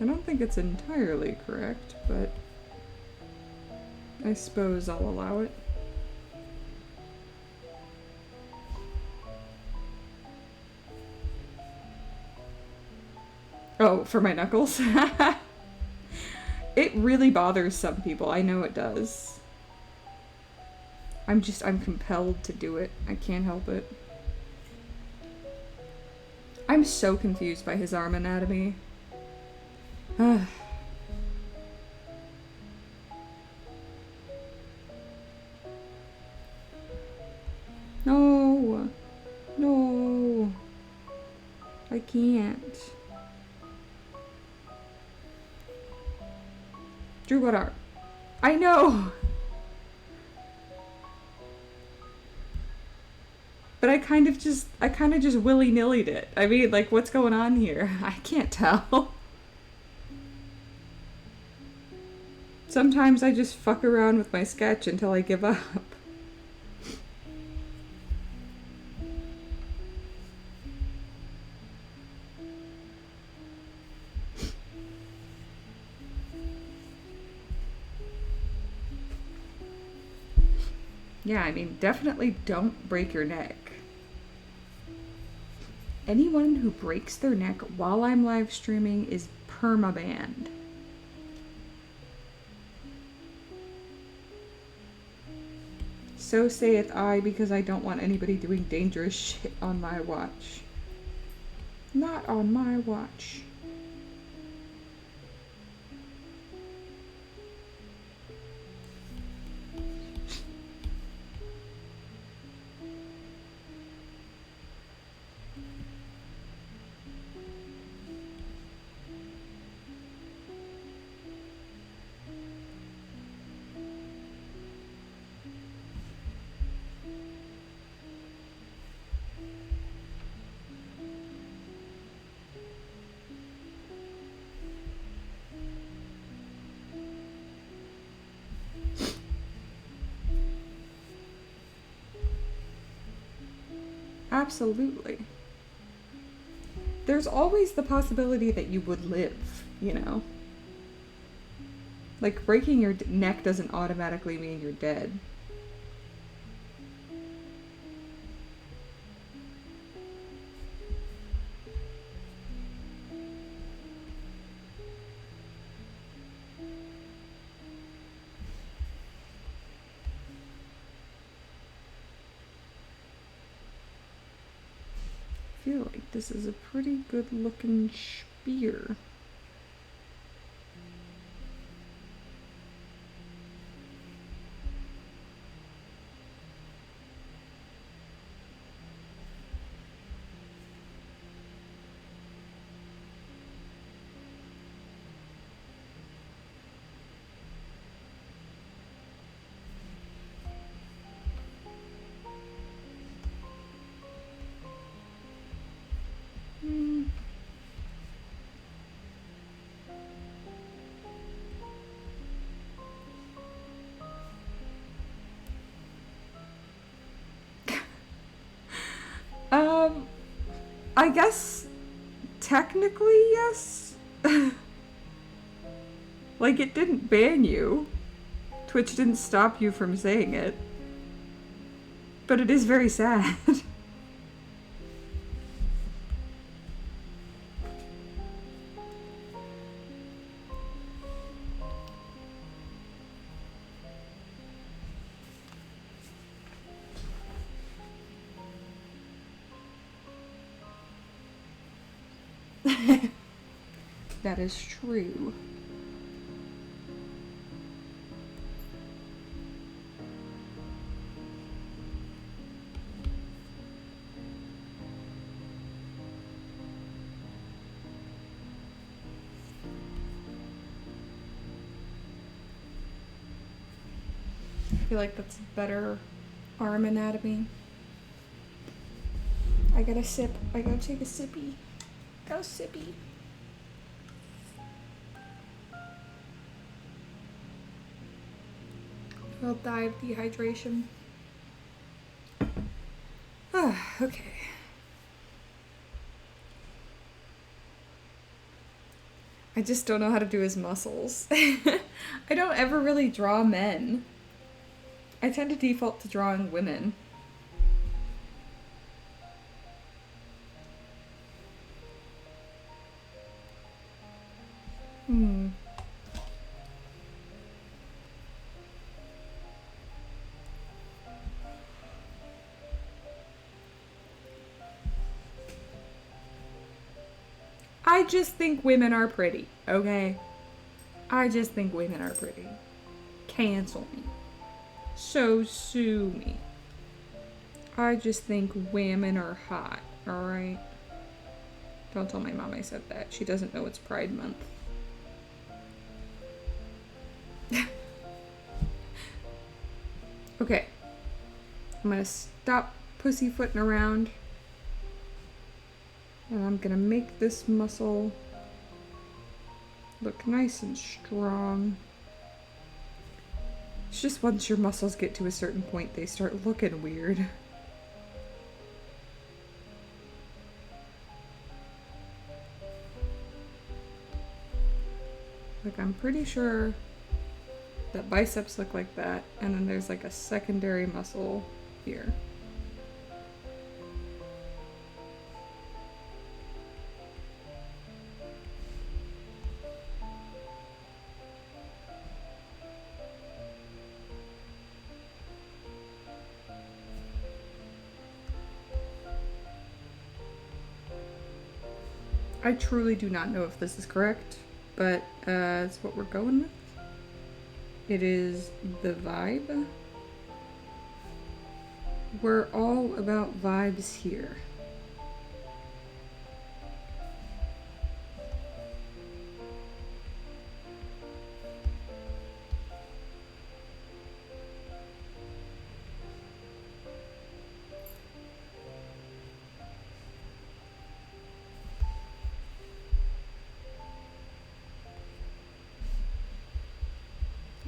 I don't think it's entirely correct, but I suppose I'll allow it. Oh, for my knuckles? It really bothers some people. I know it does. I'm compelled to do it. I can't help it. I'm so confused by his arm anatomy. No. No. I can't. Drew, what are? I know! But I kind of just willy-nillied it. I mean, like, what's going on here? I can't tell. Sometimes I just fuck around with my sketch until I give up. Yeah, I mean, definitely don't break your neck. Anyone who breaks their neck while I'm live streaming is perma-banned. So saith I, because I don't want anybody doing dangerous shit on my watch. Not on my watch. Absolutely. There's always the possibility that you would live, you know? Like, breaking your neck doesn't automatically mean you're dead. I feel like this is a pretty good looking spear. I guess technically yes. Like, it didn't ban you. Twitch didn't stop you from saying it. But it is very sad. That is true. I feel like that's better arm anatomy. I gotta sip. I gotta take a sippy. Go sippy. I'll die of dehydration. Okay. I just don't know how to do his muscles. I don't ever really draw men. I tend to default to drawing women. I just think women are pretty, okay? I just think women are pretty. Cancel me. So sue me. I just think women are hot, alright? Don't tell my mom I said that. She doesn't know it's Pride Month. Okay. I'm gonna stop pussyfooting around. And I'm gonna make this muscle look nice and strong. It's just once your muscles get to a certain point, they start looking weird. Like, I'm pretty sure that biceps look like that, and then there's like a secondary muscle here. I truly do not know if this is correct, but it's what we're going with. It is the vibe. We're all about vibes here.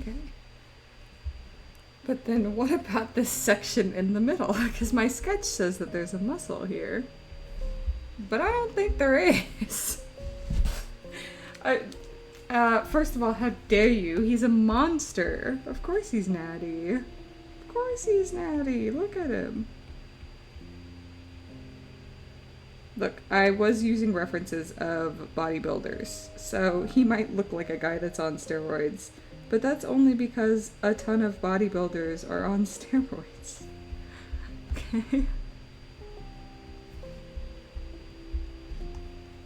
Okay. But then what about this section in the middle? Because my sketch says that there's a muscle here. But I don't think there is. First of all, how dare you? He's a monster. Of course he's natty. Of course he's natty. Look at him. Look, I was using references of bodybuilders, so he might look like a guy that's on steroids. But that's only because a ton of bodybuilders are on steroids. Okay.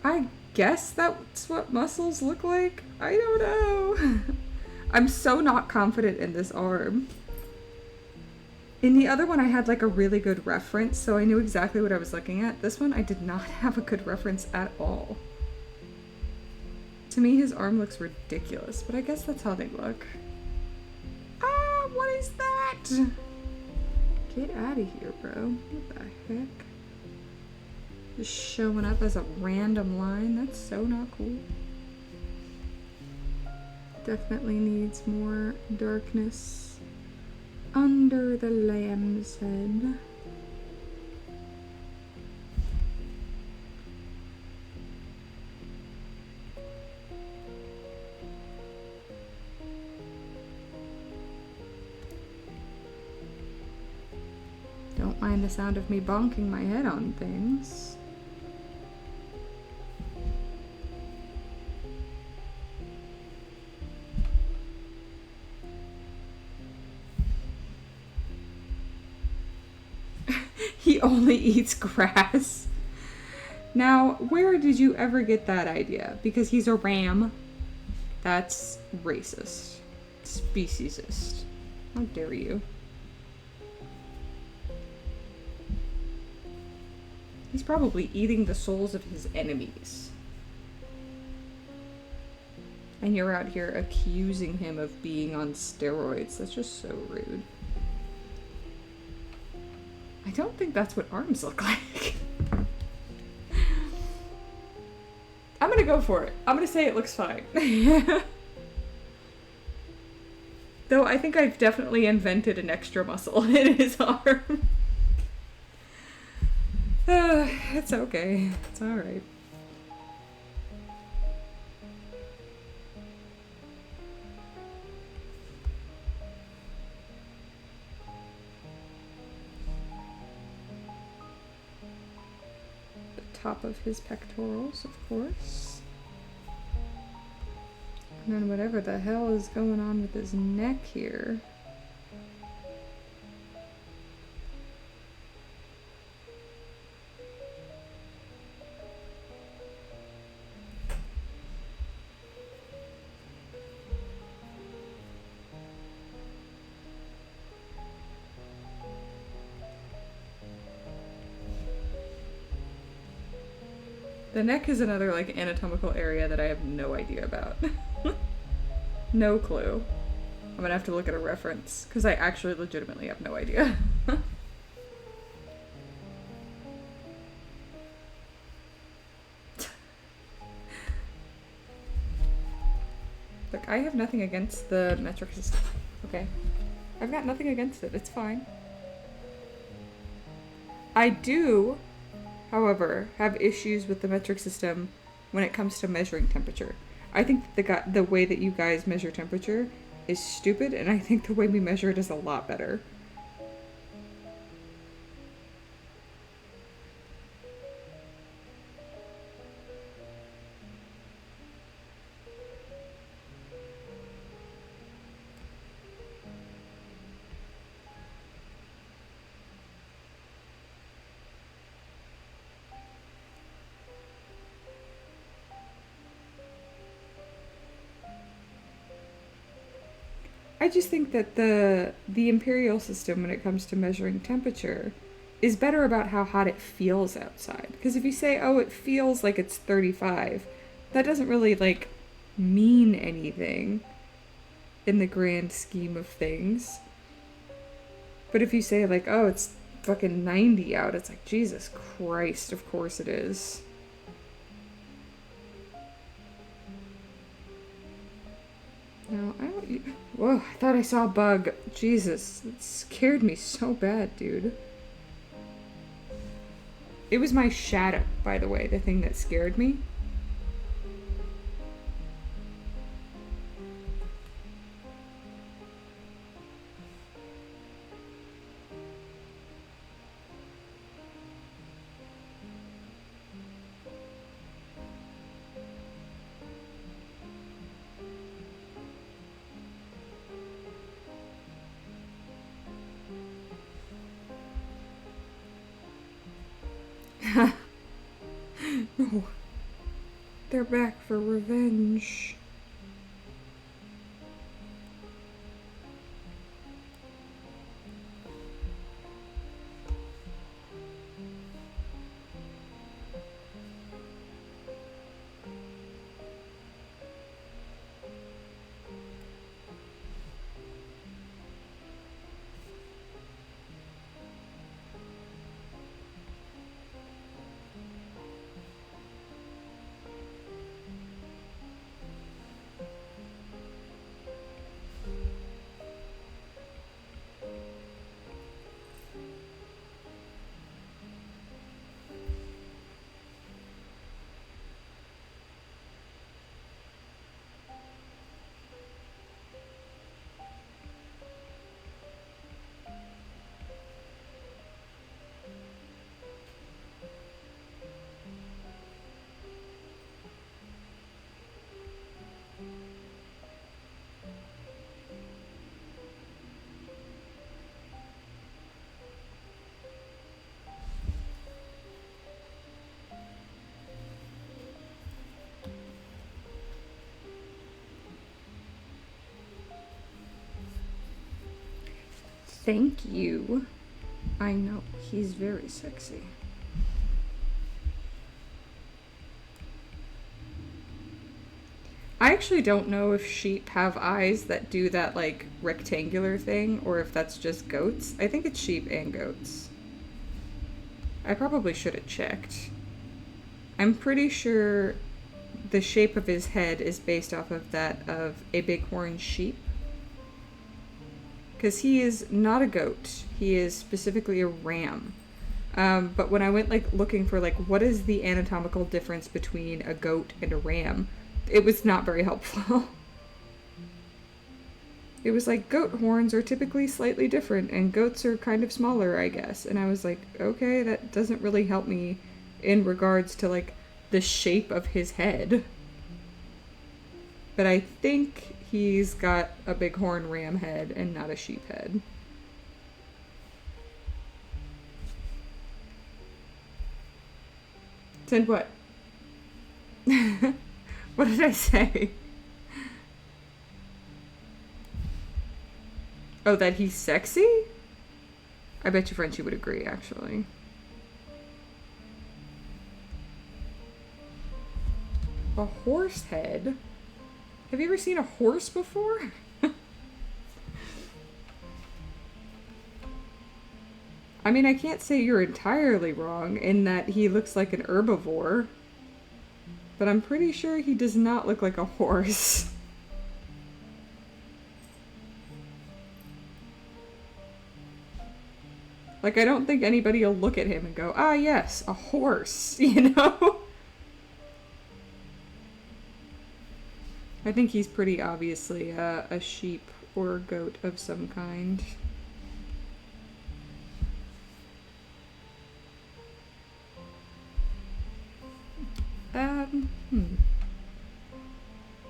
I guess that's what muscles look like. I don't know. I'm so not confident in this arm. In the other one, I had like a really good reference, so I knew exactly what I was looking at. This one, I did not have a good reference at all. To me, his arm looks ridiculous, but I guess that's how they look. Ah, what is that? Get out of here, bro. What the heck? Just showing up as a random line. That's so not cool. Definitely needs more darkness under the lamb's head. Don't mind the sound of me bonking my head on things. He only eats grass. Now, where did you ever get that idea? Because he's a ram. That's racist. Speciesist. How dare you? He's probably eating the souls of his enemies. And you're out here accusing him of being on steroids. That's just so rude. I don't think that's what arms look like. I'm gonna go for it. I'm gonna say it looks fine. Though I think I've definitely invented an extra muscle in his arm. It's okay. It's alright. The top of his pectorals, of course. And then whatever the hell is going on with his neck here. The neck is another like anatomical area that I have no idea about. No clue. I'm gonna have to look at a reference because I actually legitimately have no idea. Look, I have nothing against the metric system. Okay. I've got nothing against it. It's fine. I do, however, have issues with the metric system when it comes to measuring temperature. I think the way that you guys measure temperature is stupid, and I think the way we measure it is a lot better. I just think that the imperial system, when it comes to measuring temperature, is better about how hot it feels outside. Because if you say, oh, it feels like it's 35, that doesn't really, like, mean anything in the grand scheme of things. But if you say, like, oh, it's fucking 90 out, it's like, Jesus Christ, of course it is. No, I don't... Whoa, I thought I saw a bug. Jesus, it scared me so bad, dude. It was my shadow, by the way, the thing that scared me. No. They're back for revenge. Thank you. I know, he's very sexy. I actually don't know if sheep have eyes that do that, like, rectangular thing, or if that's just goats. I think it's sheep and goats. I probably should have checked. I'm pretty sure the shape of his head is based off of that of a bighorn sheep. Because he is not a goat. He is specifically a ram. But when I went, like, looking for, like, what is the anatomical difference between a goat and a ram, it was not very helpful. It was like, goat horns are typically slightly different, and goats are kind of smaller, I guess. And I was like, okay, that doesn't really help me in regards to, like, the shape of his head. But I think he's got a bighorn ram head and not a sheep head. Said what? What did I say? Oh, that he's sexy? I bet you Frenchie would agree, actually. A horse head? Have you ever seen a horse before? I mean, I can't say you're entirely wrong in that he looks like an herbivore, but I'm pretty sure he does not look like a horse. Like, I don't think anybody will look at him and go, ah, yes, a horse, you know? I think he's pretty obviously a sheep or a goat of some kind.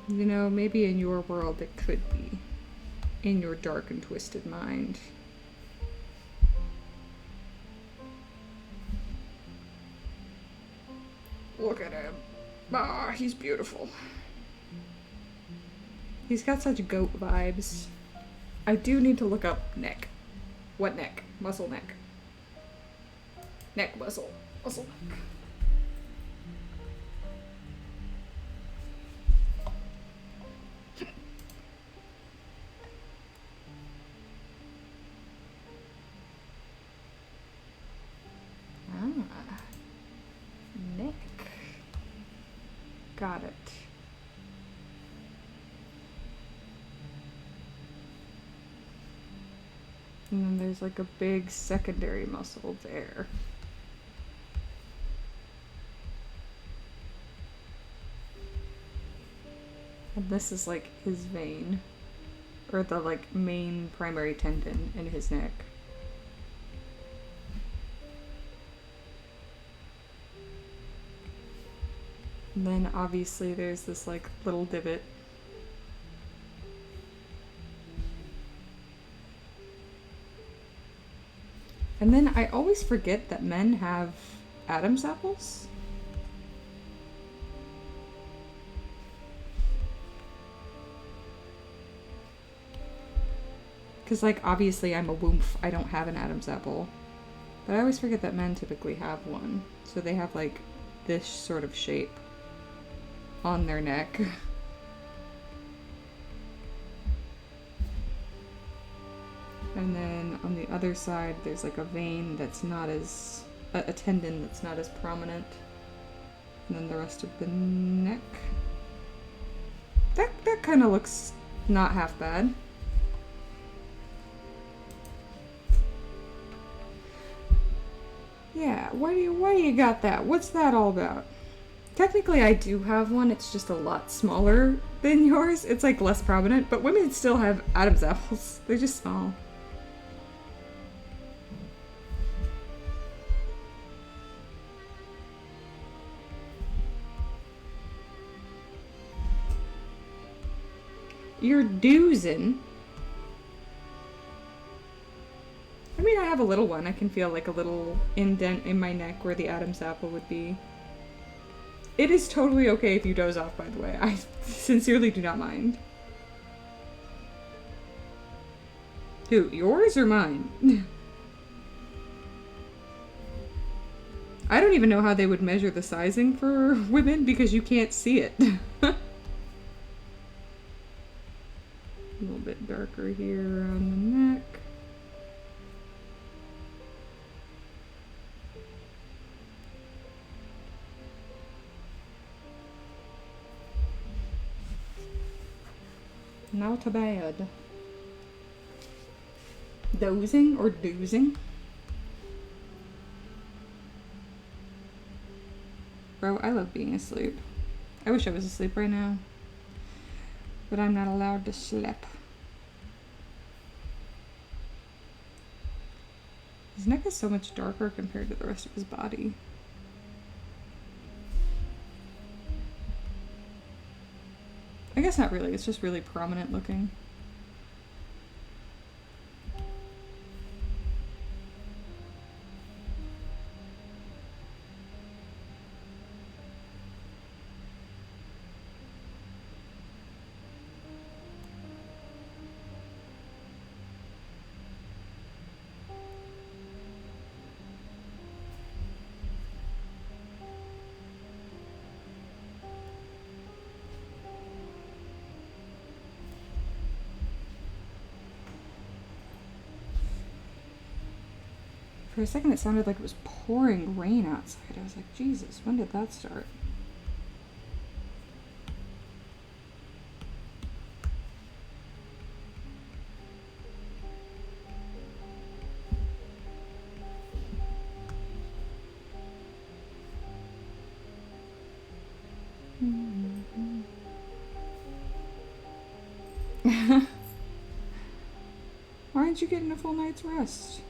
You know, maybe in your world it could be. In your dark and twisted mind. Look at him. Ah, he's beautiful. He's got such goat vibes. I do need to look up neck. What neck? Muscle neck. Neck muscle. Muscle neck. Neck. Got it. And then there's like a big secondary muscle there. And this is like his vein. Or the like main primary tendon in his neck. And then obviously there's this like little divot. And then I always forget that men have Adam's apples. Because, like, obviously I'm a woomph. I don't have an Adam's apple. But I always forget that men typically have one. So they have, like, this sort of shape on their neck. And then on the other side, there's like a vein that's not as... a tendon that's not as prominent. And then the rest of the neck. That kind of looks not half bad. Yeah, why do you got that? What's that all about? Technically I do have one, it's just a lot smaller than yours. It's like less prominent, but women still have Adam's apples. They're just small. You're doozin'. I mean, I have a little one. I can feel like a little indent in my neck where the Adam's apple would be. It is totally okay if you doze off, by the way. I sincerely do not mind. Who, yours or mine? I don't even know how they would measure the sizing for women because you can't see it. A little bit darker here on the neck. Not bad. Dozing or doozing? Bro, I love being asleep. I wish I was asleep right now. But I'm not allowed to sleep. His neck is so much darker compared to the rest of his body. I guess not really, it's just really prominent looking. For a second it sounded like it was pouring rain outside. I was like, Jesus, when did that start? Why aren't you getting a full night's rest?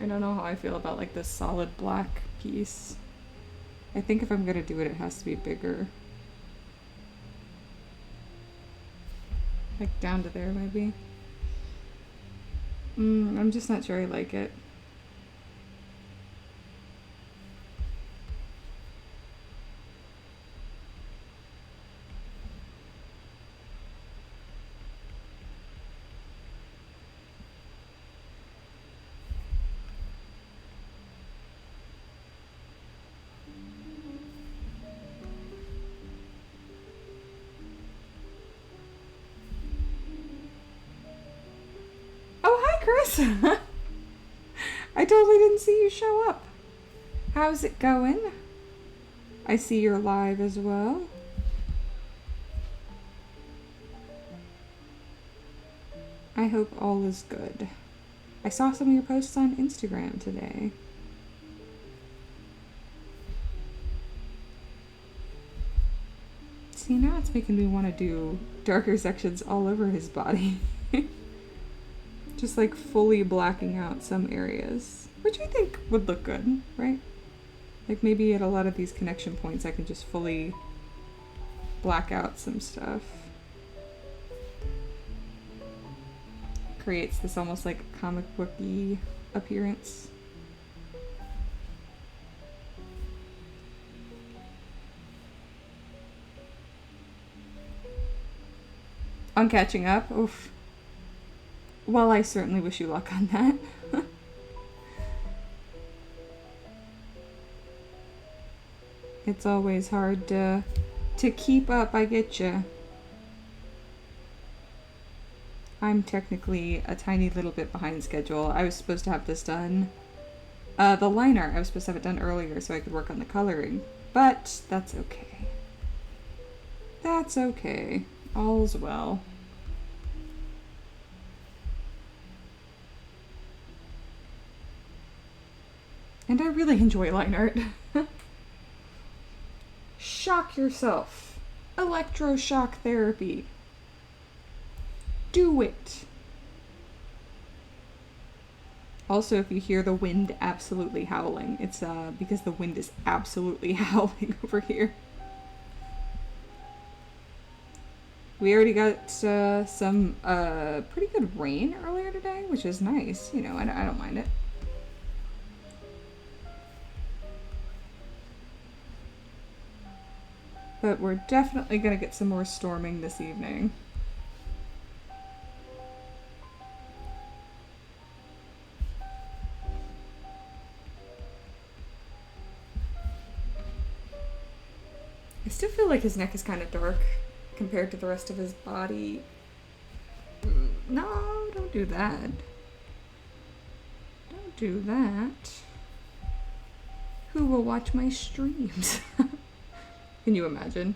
I don't know how I feel about like this solid black piece. I think if I'm gonna do it, it has to be bigger. Like down to there maybe. I'm just not sure I like it. Chris, I totally didn't see you show up. How's it going? I see you're live as well. I hope all is good. I saw some of your posts on Instagram today. See, now it's making me want to do darker sections all over his body. Just like fully blacking out some areas, which I think would look good, right? Like maybe at a lot of these connection points I can just fully black out some stuff. Creates this almost like comic booky appearance. On catching up, oof. Well, I certainly wish you luck on that. It's always hard to keep up, I get you. I'm technically a tiny little bit behind schedule. I was supposed to have this done. The liner, I was supposed to have it done earlier so I could work on the coloring. But that's okay. That's okay. All's well. And I really enjoy line art. Shock yourself. Electroshock therapy. Do it. Also, if you hear the wind absolutely howling, it's because the wind is absolutely howling over here. We already got some pretty good rain earlier today, which is nice. You know, I don't mind it. But we're definitely gonna get some more storming this evening. I still feel like his neck is kind of dark compared to the rest of his body. No, don't do that. Don't do that. Who will watch my streams? Can you imagine?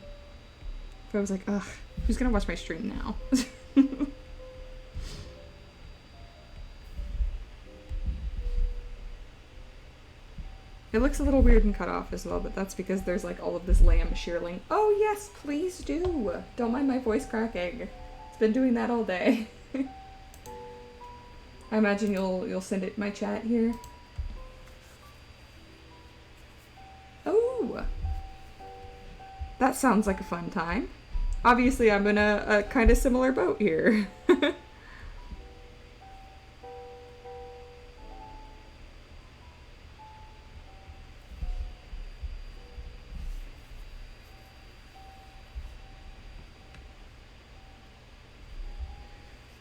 If I was like, ugh, who's gonna watch my stream now? It looks a little weird and cut off as well, but that's because there's like all of this lamb shearling. Oh yes, please do. Don't mind my voice cracking. It's been doing that all day. I imagine you'll send it in my chat here. Oh, that sounds like a fun time. Obviously, I'm in a kind of similar boat here.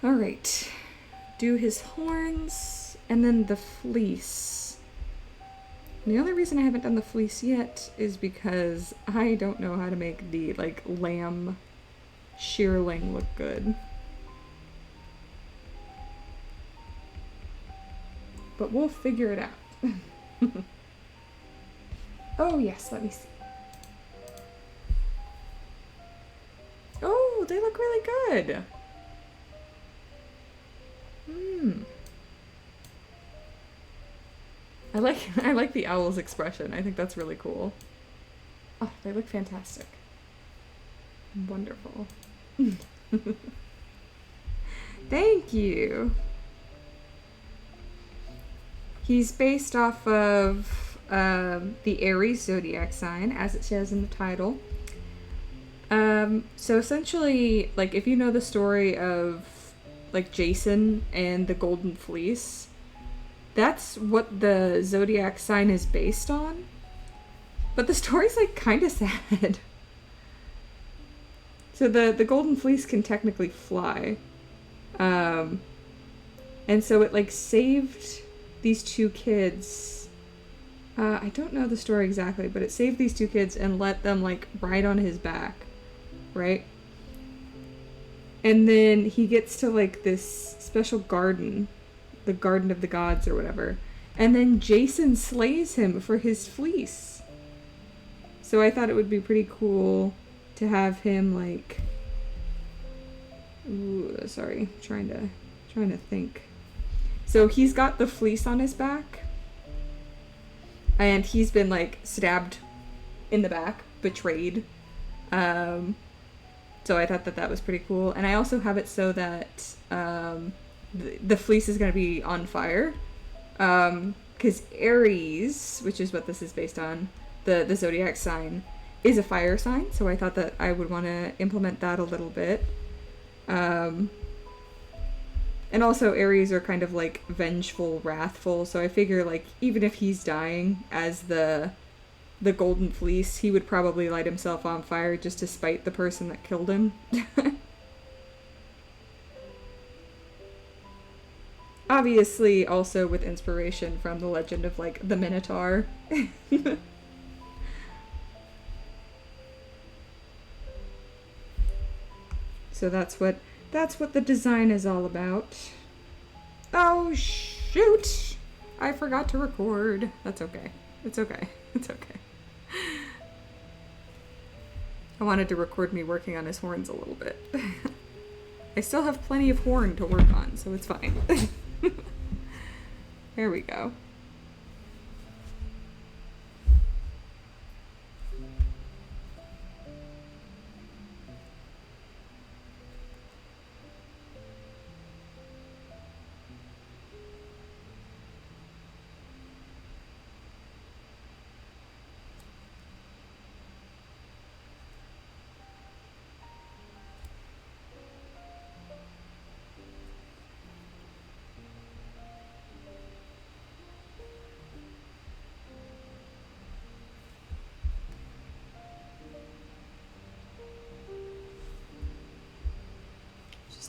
Alright. Do his horns, and then the fleece. And the only reason I haven't done the fleece yet is because I don't know how to make the, like, lamb shearling look good. But we'll figure it out. Oh, yes, let me see. Oh, they look really good. I like the owl's expression. I think that's really cool. Oh, they look fantastic. Wonderful. Thank you. He's based off of the Aries Zodiac sign, as it says in the title. So essentially, like, if you know the story of, like, Jason and the Golden Fleece, that's what the Zodiac sign is based on. But the story's, like, kind of sad. So the Golden Fleece can technically fly. And so it, like, saved these two kids. I don't know the story exactly, but it saved these two kids and let them, like, ride on his back. Right? And then he gets to, like, this special garden, the Garden of the Gods or whatever, and then Jason slays him for his fleece. So I thought it would be pretty cool to have him, like, sorry, trying to think. So he's got the fleece on his back, and he's been, like, stabbed in the back, betrayed. So I thought that was pretty cool. And I also have it so that the fleece is going to be on fire. Because Aries, which is what this is based on, the Zodiac sign, is a fire sign. So I thought that I would want to implement that a little bit. And also Aries are kind of, like, vengeful, wrathful. So I figure, like, even if he's dying as the Golden Fleece, he would probably light himself on fire just to spite the person that killed him. Obviously, also with inspiration from the legend of, like, the Minotaur. So that's what the design is all about. Oh, shoot! I forgot to record. That's okay. It's okay. It's okay. I wanted to record me working on his horns a little bit. I still have plenty of horn to work on, so it's fine. There we go.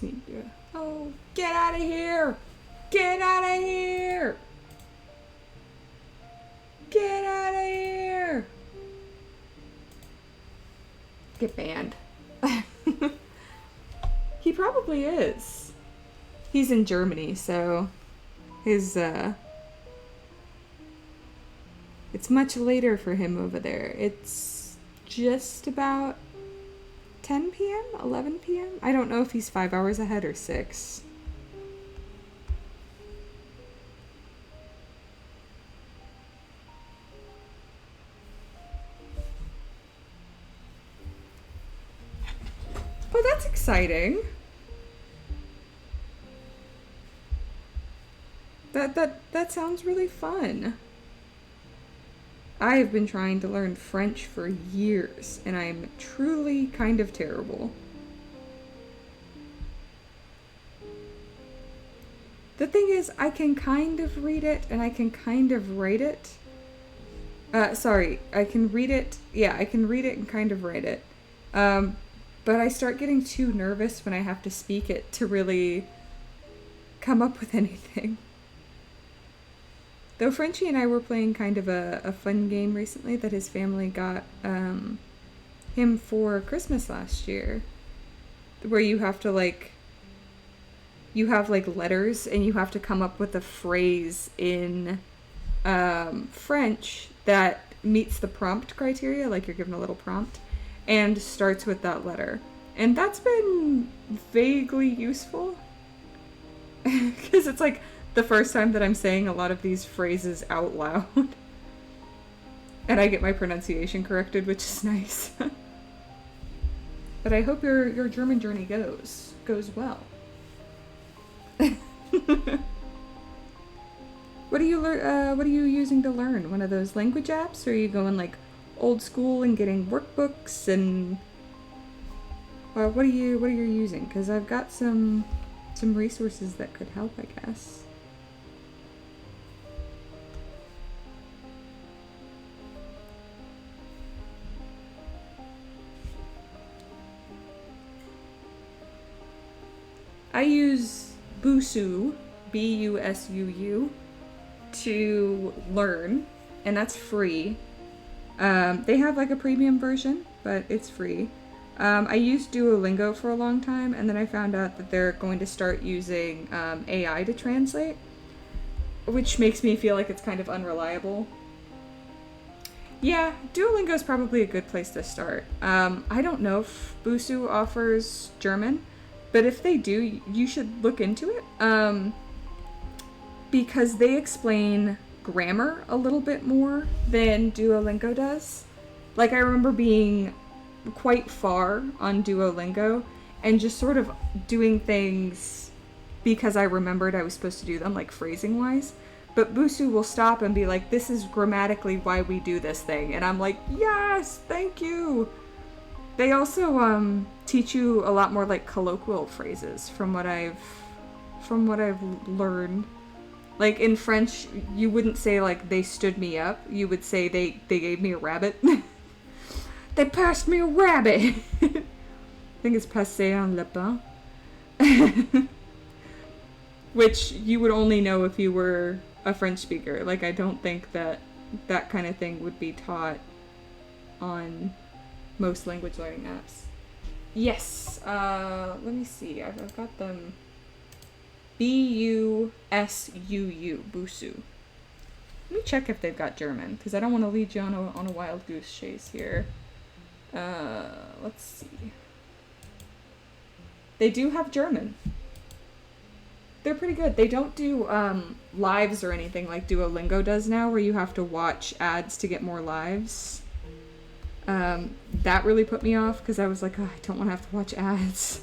Need to. Oh, get out of here! Get out of here! Get out of here! Get banned. He probably is. He's in Germany, so his it's much later for him over there. It's just about 10 p.m., 11 p.m.? I don't know if he's 5 hours ahead or 6. Oh, that's exciting. That sounds really fun. I have been trying to learn French for years, and I'm truly kind of terrible. The thing is, I can kind of read it, and I can kind of write it. Sorry, I can read it. Yeah, I can read it and kind of write it. But I start getting too nervous when I have to speak it to really, come up with anything. Though Frenchie and I were playing kind of a fun game recently that his family got him for Christmas last year, where you have to like, you have like letters and you have to come up with a phrase in French that meets the prompt criteria, like you're given a little prompt, and starts with that letter. And that's been vaguely useful. Because it's like the first time that I'm saying a lot of these phrases out loud. And I get my pronunciation corrected, which is nice. But I hope your German journey goes well. What are you using to learn? One of those language apps, or are you going like old school and getting workbooks and what are you using? Because I've got some resources that could help, I guess. I use Busuu, Busuu, to learn, and that's free. They have like a premium version, but it's free. I used Duolingo for a long time, and then I found out that they're going to start using AI to translate, which makes me feel like it's kind of unreliable. Yeah, Duolingo is probably a good place to start. I don't know if Busuu offers German, but if they do, you should look into it. Because they explain grammar a little bit more than Duolingo does. Like, I remember being quite far on Duolingo and just sort of doing things because I remembered I was supposed to do them, like phrasing wise. But Busuu will stop and be like, this is grammatically why we do this thing. And I'm like, yes, thank you. They also teach you a lot more like colloquial phrases from what I've learned. Like in French, you wouldn't say like they stood me up. You would say they gave me a rabbit. They passed me a rabbit. I think it's passé un lapin. Which you would only know if you were a French speaker. Like, I don't think that kind of thing would be taught on most language learning apps. Yes. Let me see. I've got them. Busuu, Busuu. Let me check if they've got German, because I don't want to lead you on a wild goose chase here. Let's see. They do have German. They're pretty good. They don't do lives or anything like Duolingo does now, where you have to watch ads to get more lives. That really put me off, because I was like, oh, I don't want to have to watch ads.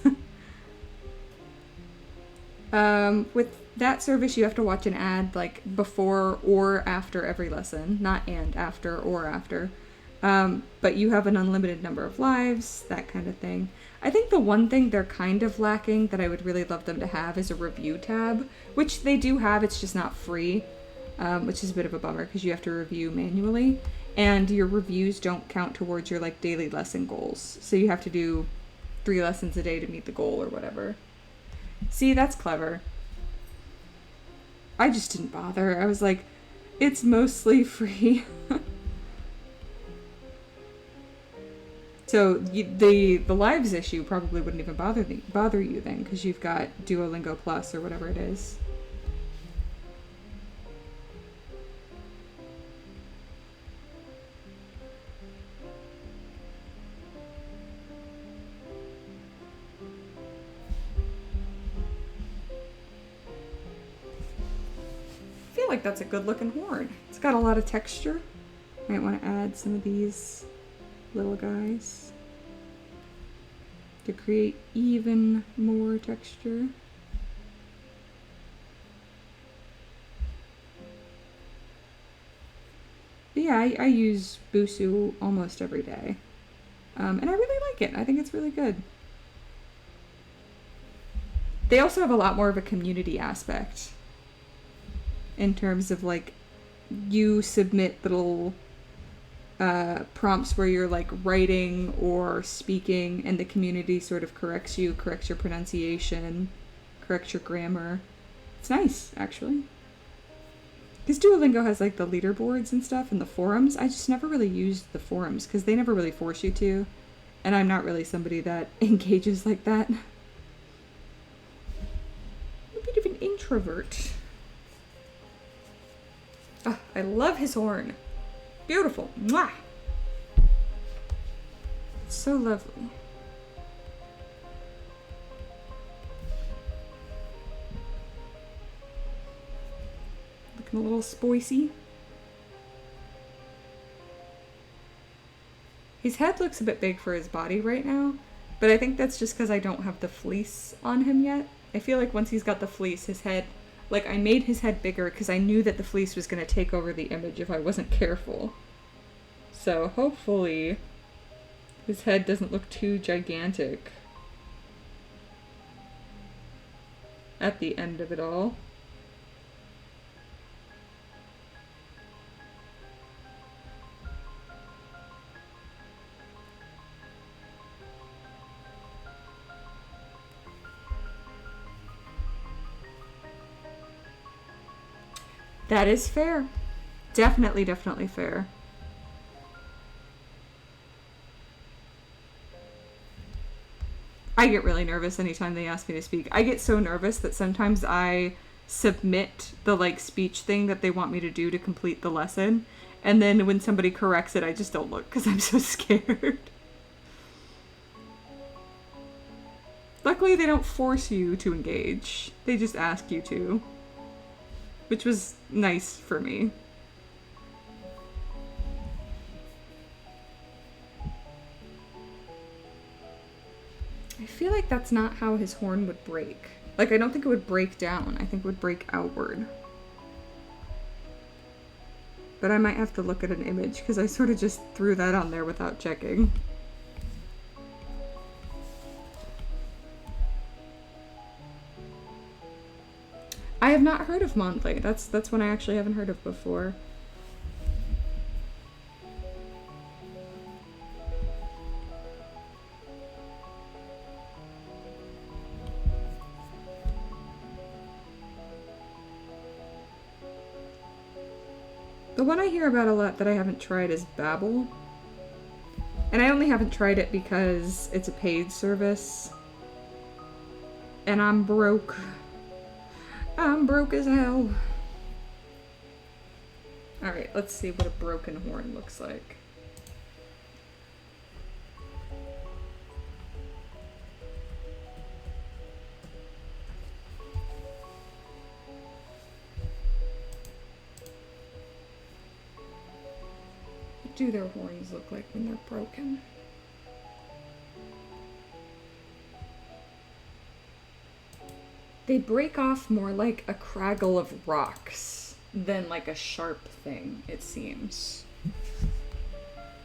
With that service, you have to watch an ad like before or after every lesson, not and after or after. But you have an unlimited number of lives, that kind of thing. I think the one thing they're kind of lacking that I would really love them to have is a review tab, which they do have, it's just not free, which is a bit of a bummer because you have to review manually, and your reviews don't count towards your like daily lesson goals. So you have to do 3 lessons a day to meet the goal or whatever. See, that's clever. I just didn't bother. I was like, it's mostly free. So the lives issue probably wouldn't even bother you then, because you've got Duolingo Plus or whatever it is. I feel like that's a good looking horn. It's got a lot of texture. Might want to add some of these little guys to create even more texture. But yeah, I use Busuu almost every day. And I really like it. I think it's really good. They also have a lot more of a community aspect in terms of like you submit little prompts where you're like writing or speaking, and the community sort of corrects your pronunciation, corrects your grammar. It's nice, actually. Because Duolingo has like the leaderboards and stuff and the forums. I just never really used the forums because they never really force you to. And I'm not really somebody that engages like that. I'm a bit of an introvert. Oh, I love his horn. Beautiful. Mwah! It's so lovely. Looking a little spicy. His head looks a bit big for his body right now, but I think that's just because I don't have the fleece on him yet. I feel like once he's got the fleece, his head, like I made his head bigger because I knew that the fleece was going to take over the image if I wasn't careful. So hopefully his head doesn't look too gigantic at the end of it all. That is fair. Definitely, definitely fair. I get really nervous anytime they ask me to speak. I get so nervous that sometimes I submit the like speech thing that they want me to do to complete the lesson. And then when somebody corrects it, I just don't look because I'm so scared. Luckily, they don't force you to engage. They just ask you to. Which was nice for me. I feel like that's not how his horn would break. Like, I don't think it would break down. I think it would break outward. But I might have to look at an image, because I sort of just threw that on there without checking. I have not heard of Monthly. That's one I actually haven't heard of before. The one I hear about a lot that I haven't tried is Babbel. And I only haven't tried it because it's a paid service. And I'm broke. I'm broke as hell. Alright, let's see what a broken horn looks like. What do their horns look like when they're broken? They break off more like a craggle of rocks than like a sharp thing, it seems.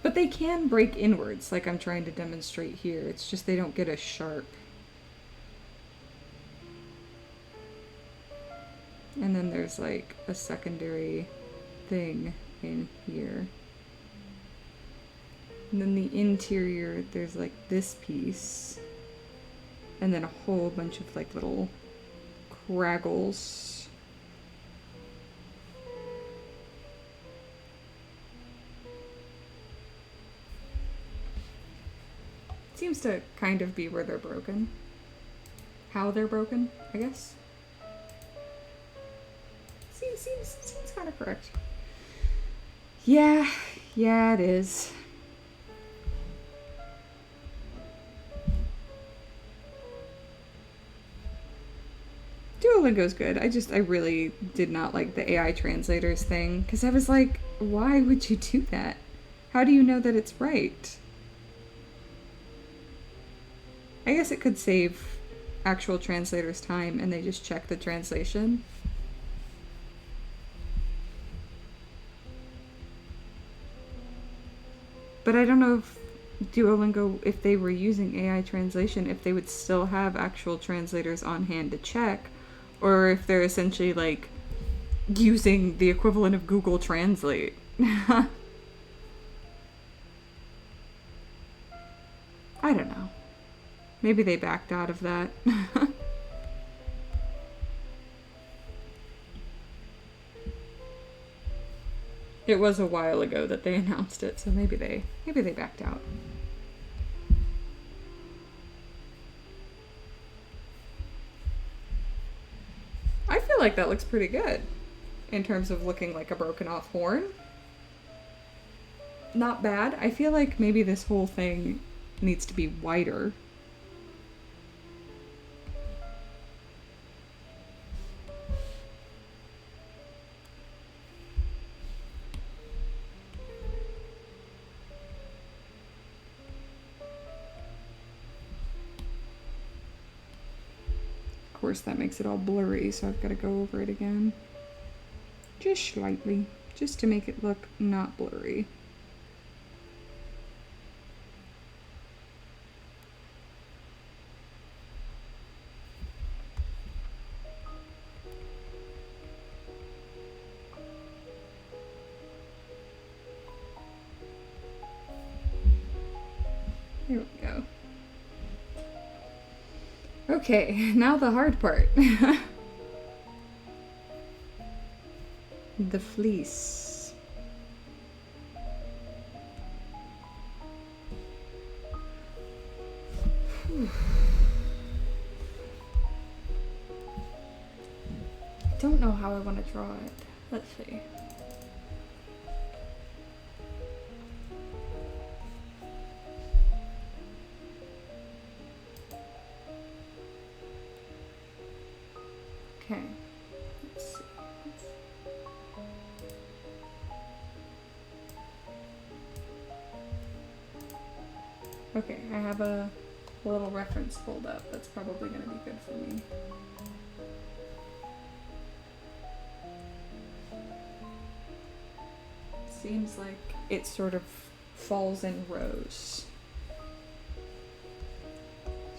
But they can break inwards, like I'm trying to demonstrate here. It's just they don't get as sharp. And then there's like a secondary thing in here. And then the interior, there's like this piece. And then a whole bunch of like little craggles. Seems to kind of be where they're broken. How they're broken, I guess. Seems kind of correct. Yeah, it is. Duolingo's good. I really did not like the AI translators thing, because I was like, why would you do that? How do you know that it's right? I guess it could save actual translators time and they just check the translation. But I don't know if Duolingo, if they were using AI translation, if they would still have actual translators on hand to check, or if they're essentially like using the equivalent of Google Translate. I don't know. Maybe they backed out of that. It was a while ago that they announced it, so maybe they backed out. I feel like that looks pretty good in terms of looking like a broken off horn. Not bad. I feel like maybe this whole thing needs to be wider. Of course, that makes it all blurry, so I've got to go over it again. Just slightly, just to make it look not blurry. There we go. Okay, now the hard part. The fleece. I don't know how I want to draw it. Let's see. Okay. Let's see. Okay, I have a little reference pulled up. That's probably going to be good for me. Seems like it sort of falls in rows.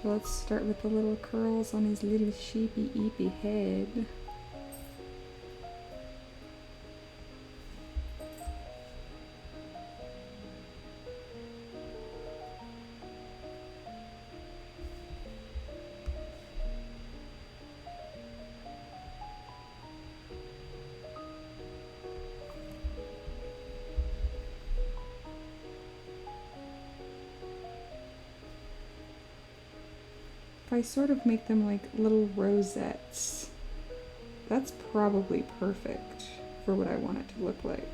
So let's start with the little curls on his little sheepy eepy head. If I sort of make them like little rosettes, that's probably perfect for what I want it to look like.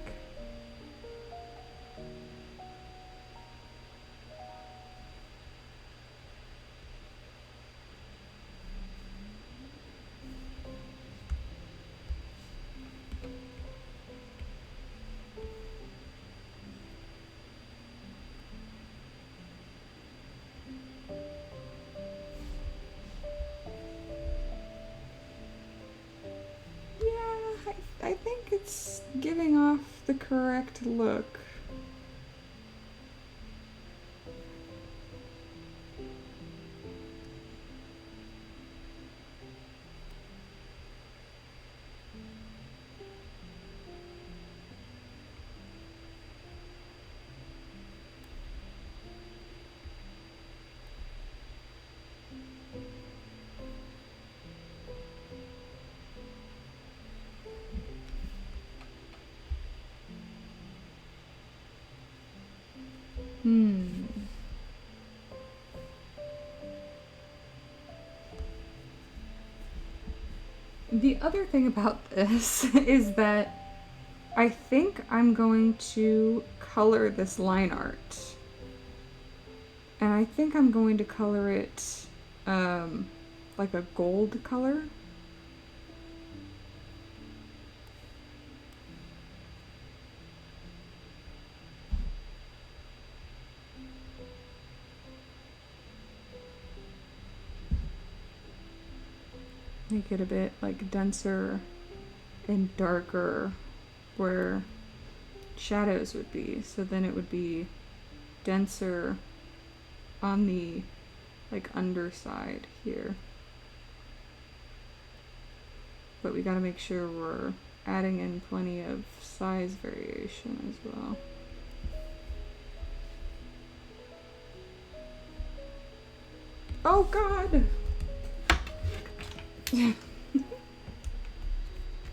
I think it's giving off the correct look. The other thing about this is that I think I'm going to color this line art. And I think I'm going to color it like a gold color. Make it a bit like denser and darker where shadows would be. So then it would be denser on the like underside here. But we gotta make sure we're adding in plenty of size variation as well. Oh God!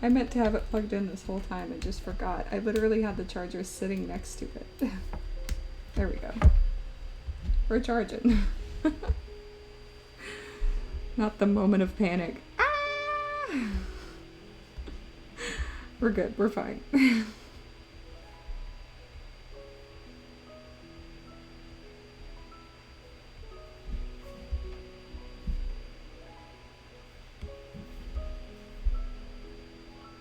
I meant to have it plugged in this whole time and just forgot. I literally had the charger sitting next to it. There we go. We're charging. Not the moment of panic. Ah! We're good. We're fine.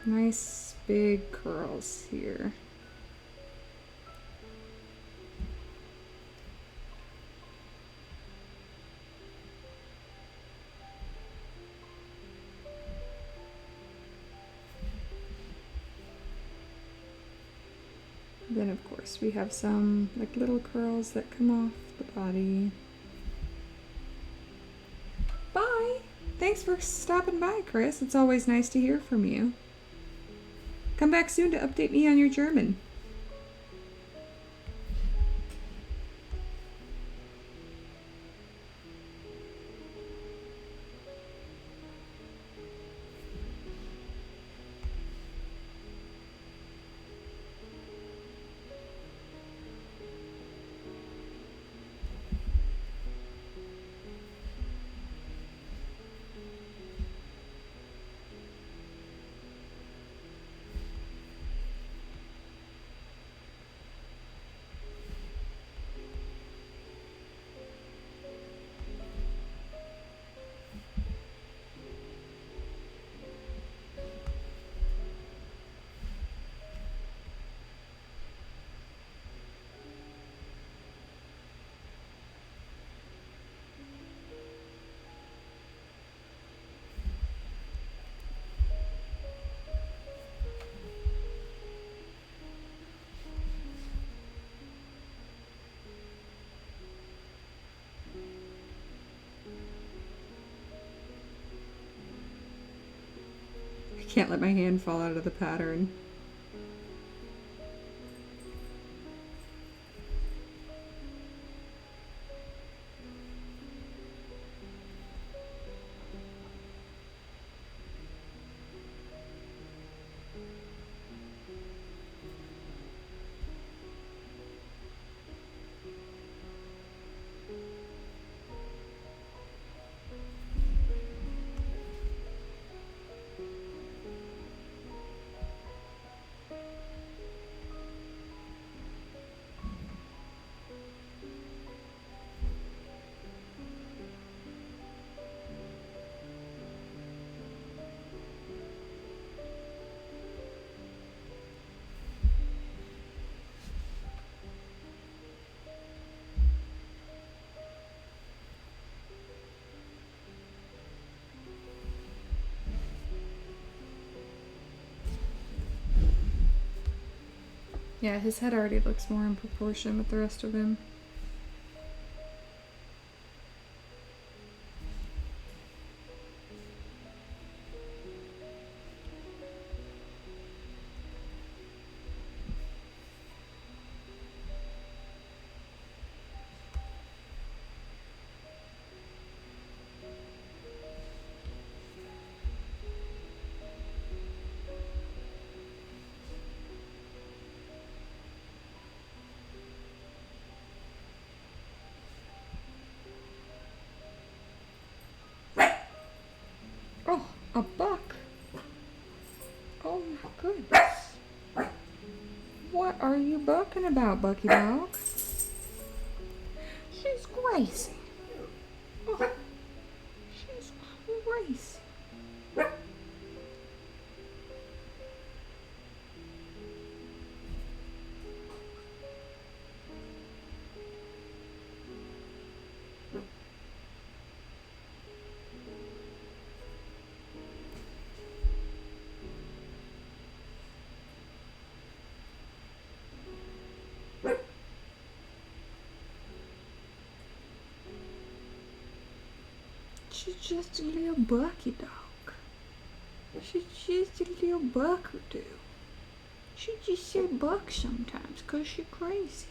Nice big curls here. Then of course we have some like little curls that come off the body. Bye! Thanks for stopping by, Chris. It's always nice to hear from you. Come back soon to update me on your German. I can't let my hand fall out of the pattern. Yeah, his head already looks more in proportion with the rest of him. Oh, a buck. Oh my goodness. What are you bucking about, Bucky Dog? She's crazy. Oh, she's crazy. She's just a little Bucky Dog. She's just a little buck or two. She just say buck sometimes 'cause she's crazy.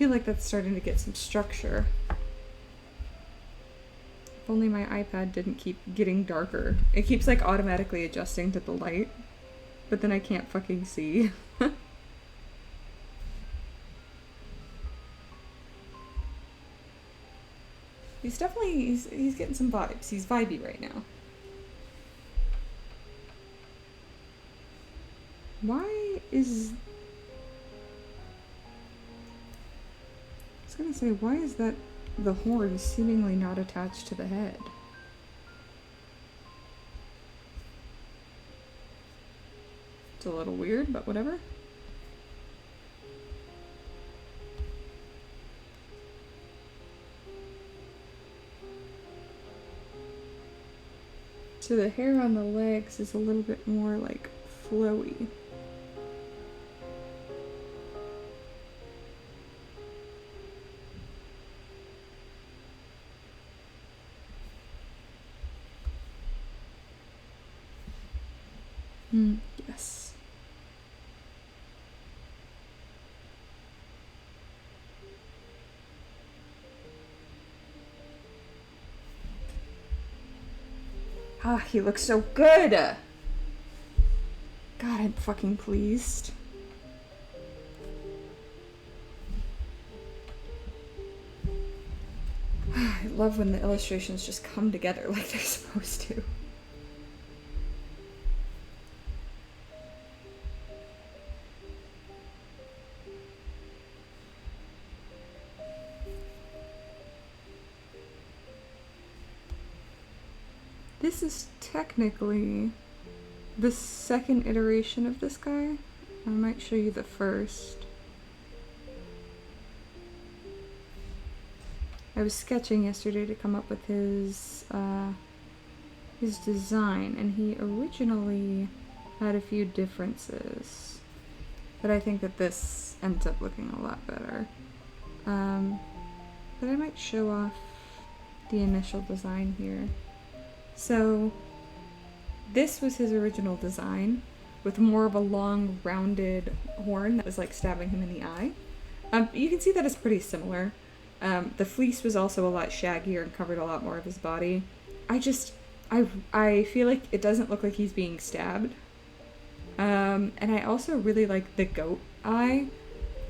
feel like that's starting to get some structure. If only my iPad didn't keep getting darker. It keeps like automatically adjusting to the light, but then I can't fucking see. He's definitely, he's getting some vibes. He's vibey right now. Why is... I was gonna say, why is that the horn seemingly not attached to the head? It's a little weird, but whatever. So the hair on the legs is a little bit more like flowy. Yes. Ah, he looks so good! God, I'm fucking pleased. I love when the illustrations just come together like they're supposed to. This is technically the second iteration of this guy. I might show you the first. I was sketching yesterday to come up with his design, and he originally had a few differences, but I think that this ends up looking a lot better. But I might show off the initial design here. So this was his original design, with more of a long rounded horn that was like stabbing him in the eye. You can see that it's pretty similar. The fleece was also a lot shaggier and covered a lot more of his body. I feel like it doesn't look like he's being stabbed. And I also really like the goat eye,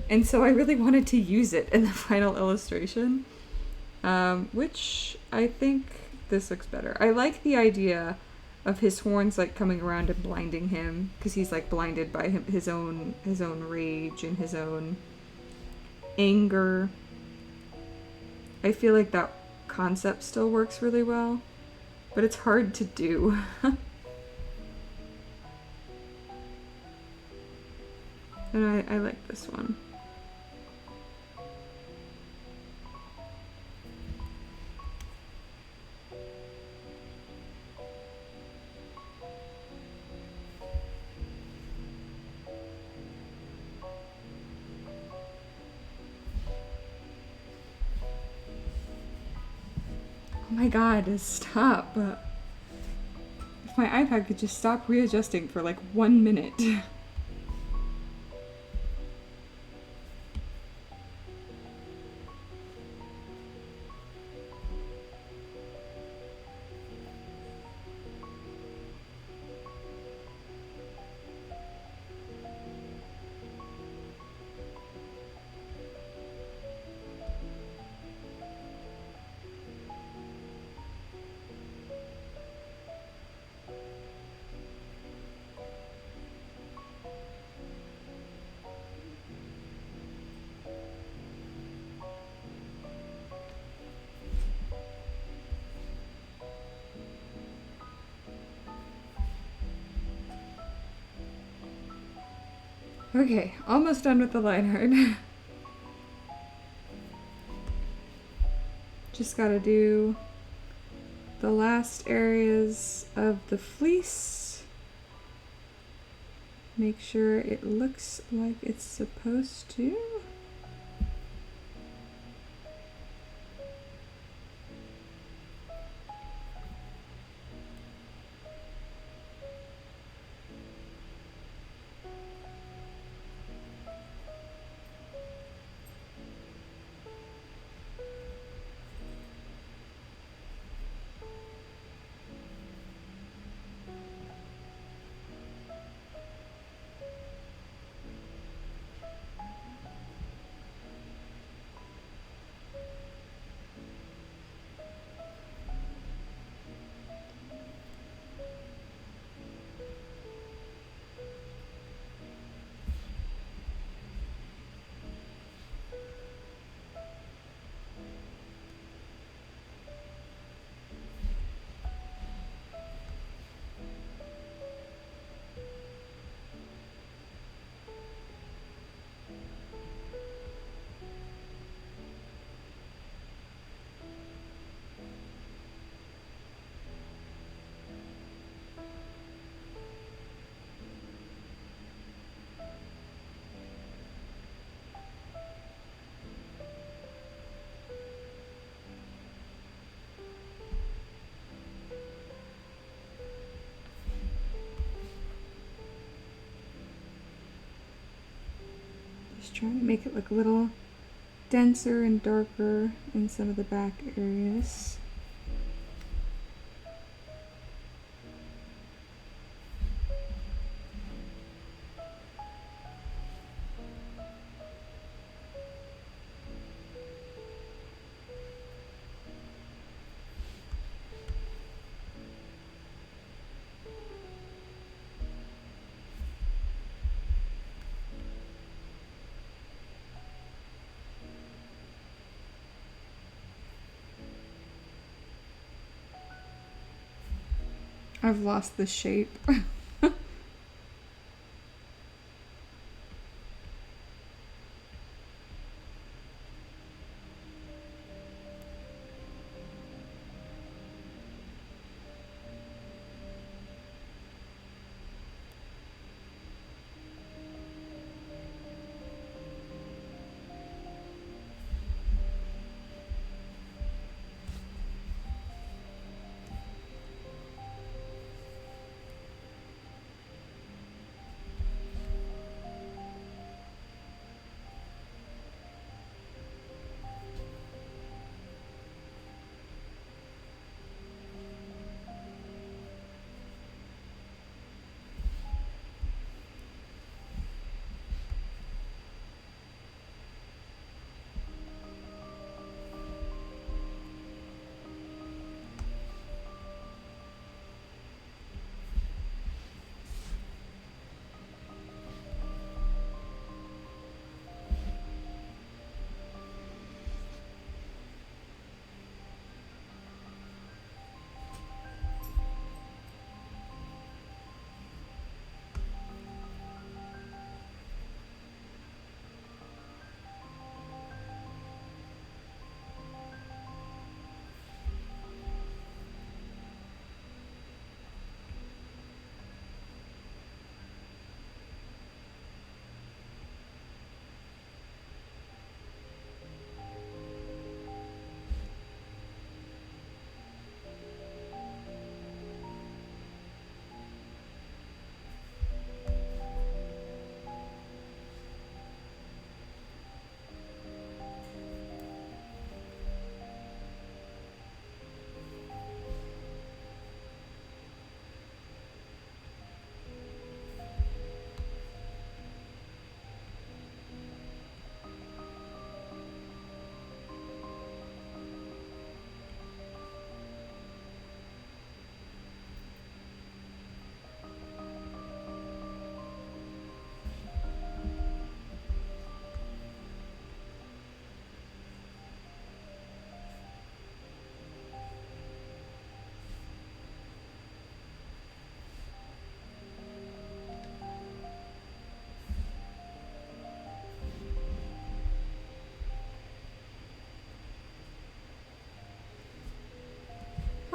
and so I really wanted to use it in the final illustration, which I think this looks better. I like the idea of his horns like coming around and blinding him, because he's like blinded by his own rage and his own anger. I feel like that concept still works really well, but it's hard to do. And I like this one. Oh my god, stop. If my iPad could just stop readjusting for like 1 minute. Okay, almost done with the line art. Just gotta do the last areas of the fleece. Make sure it looks like it's supposed to. trying to make it look a little denser and darker in some of the back areas. I've lost the shape.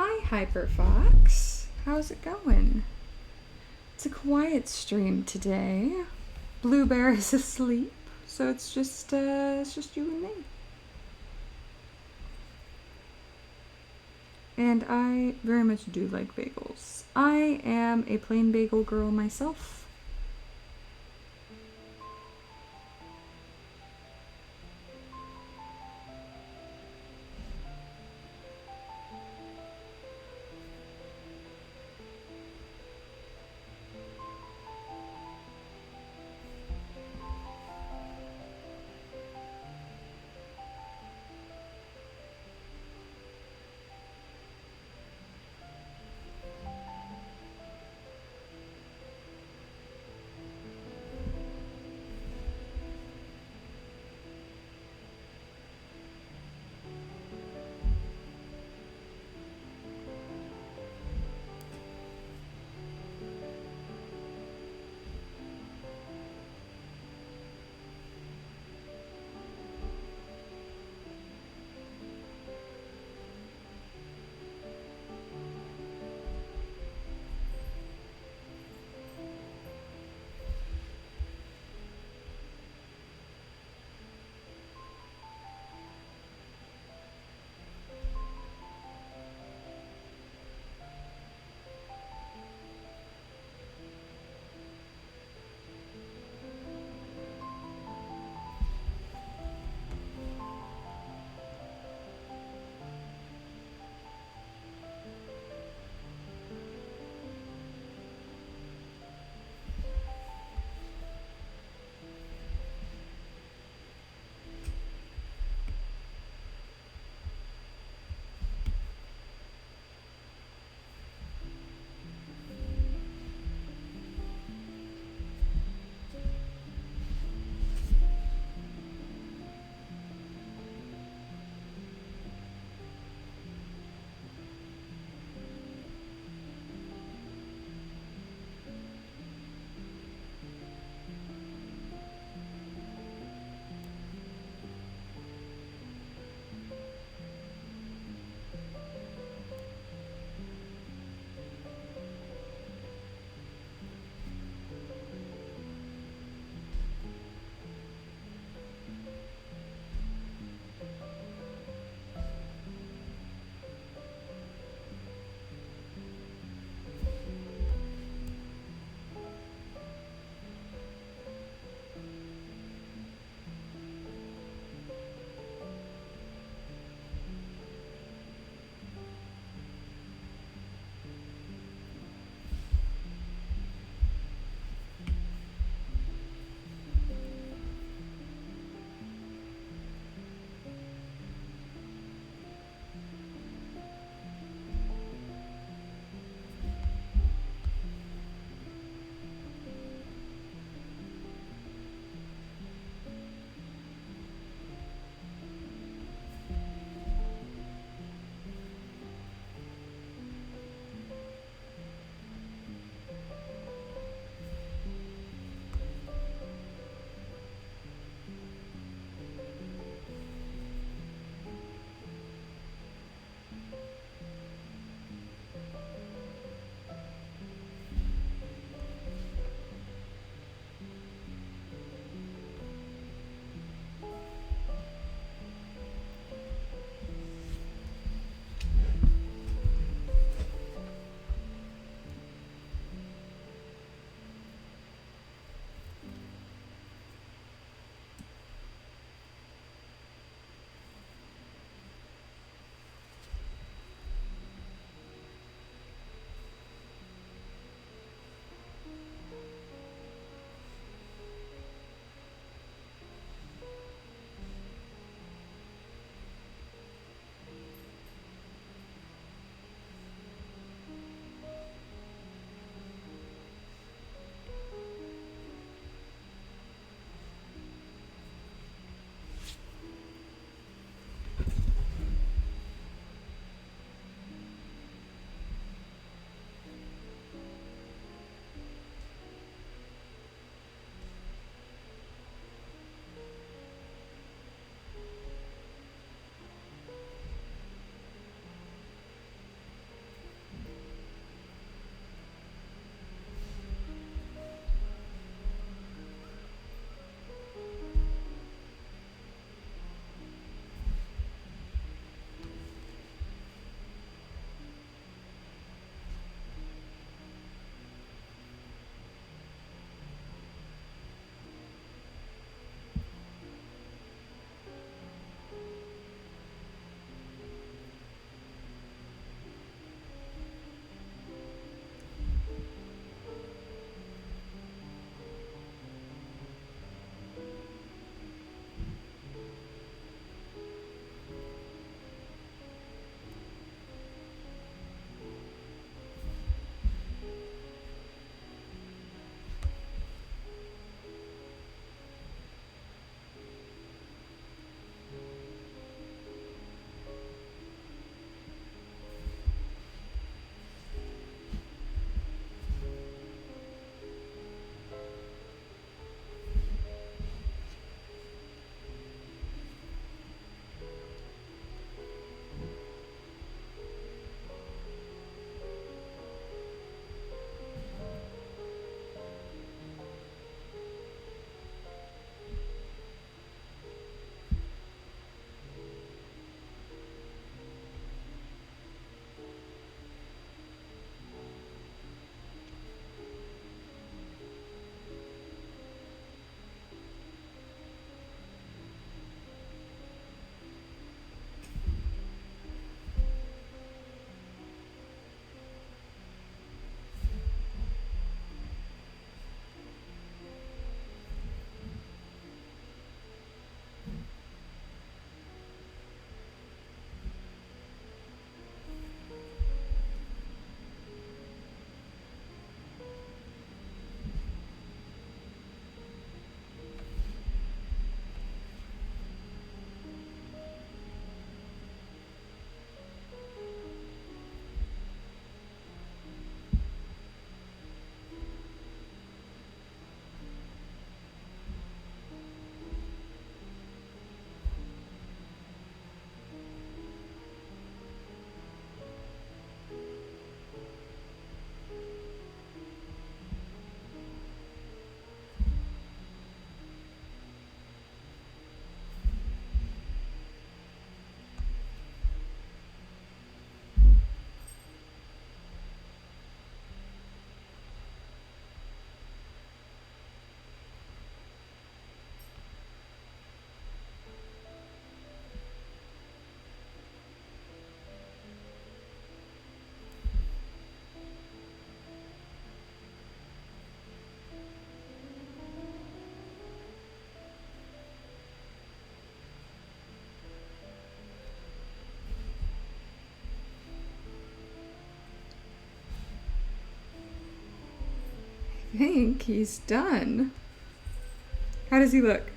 Hi, Hyperfox. How's it going? It's a quiet stream today. Blue Bear is asleep, so it's just you and me. And I very much do like bagels. I am a plain bagel girl myself. think he's done. How does he look?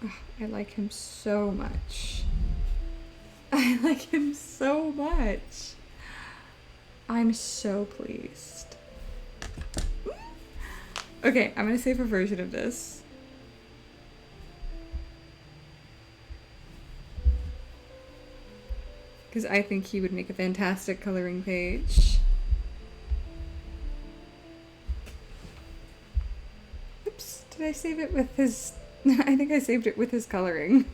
Oh, I like him so much. I like him so much. I'm so pleased. Okay, I'm gonna save a version of this. Because I think he would make a fantastic coloring page. Oops, did I save it with his... I think I saved it with his coloring.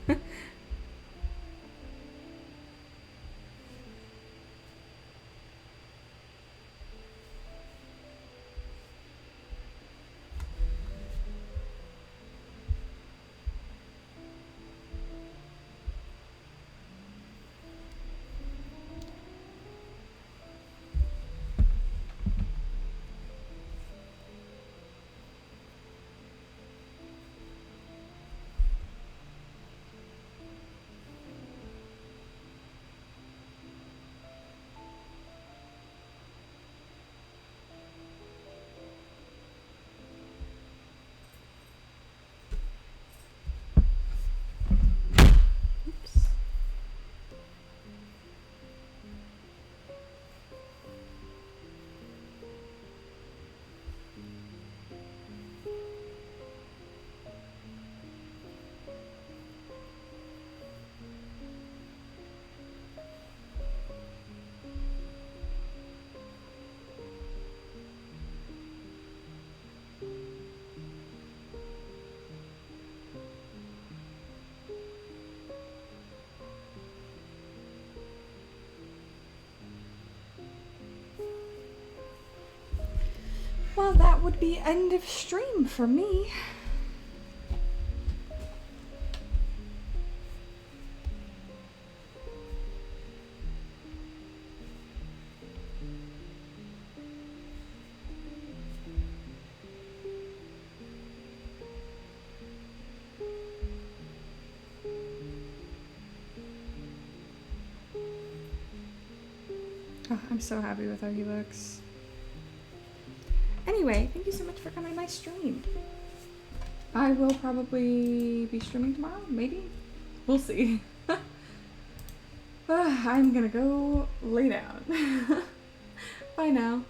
Well, that would be end of stream for me. Oh, I'm so happy with how he looks. Anyway, thank you so much for coming to my stream. I will probably be streaming tomorrow, maybe? We'll see. I'm gonna go lay down. Bye now.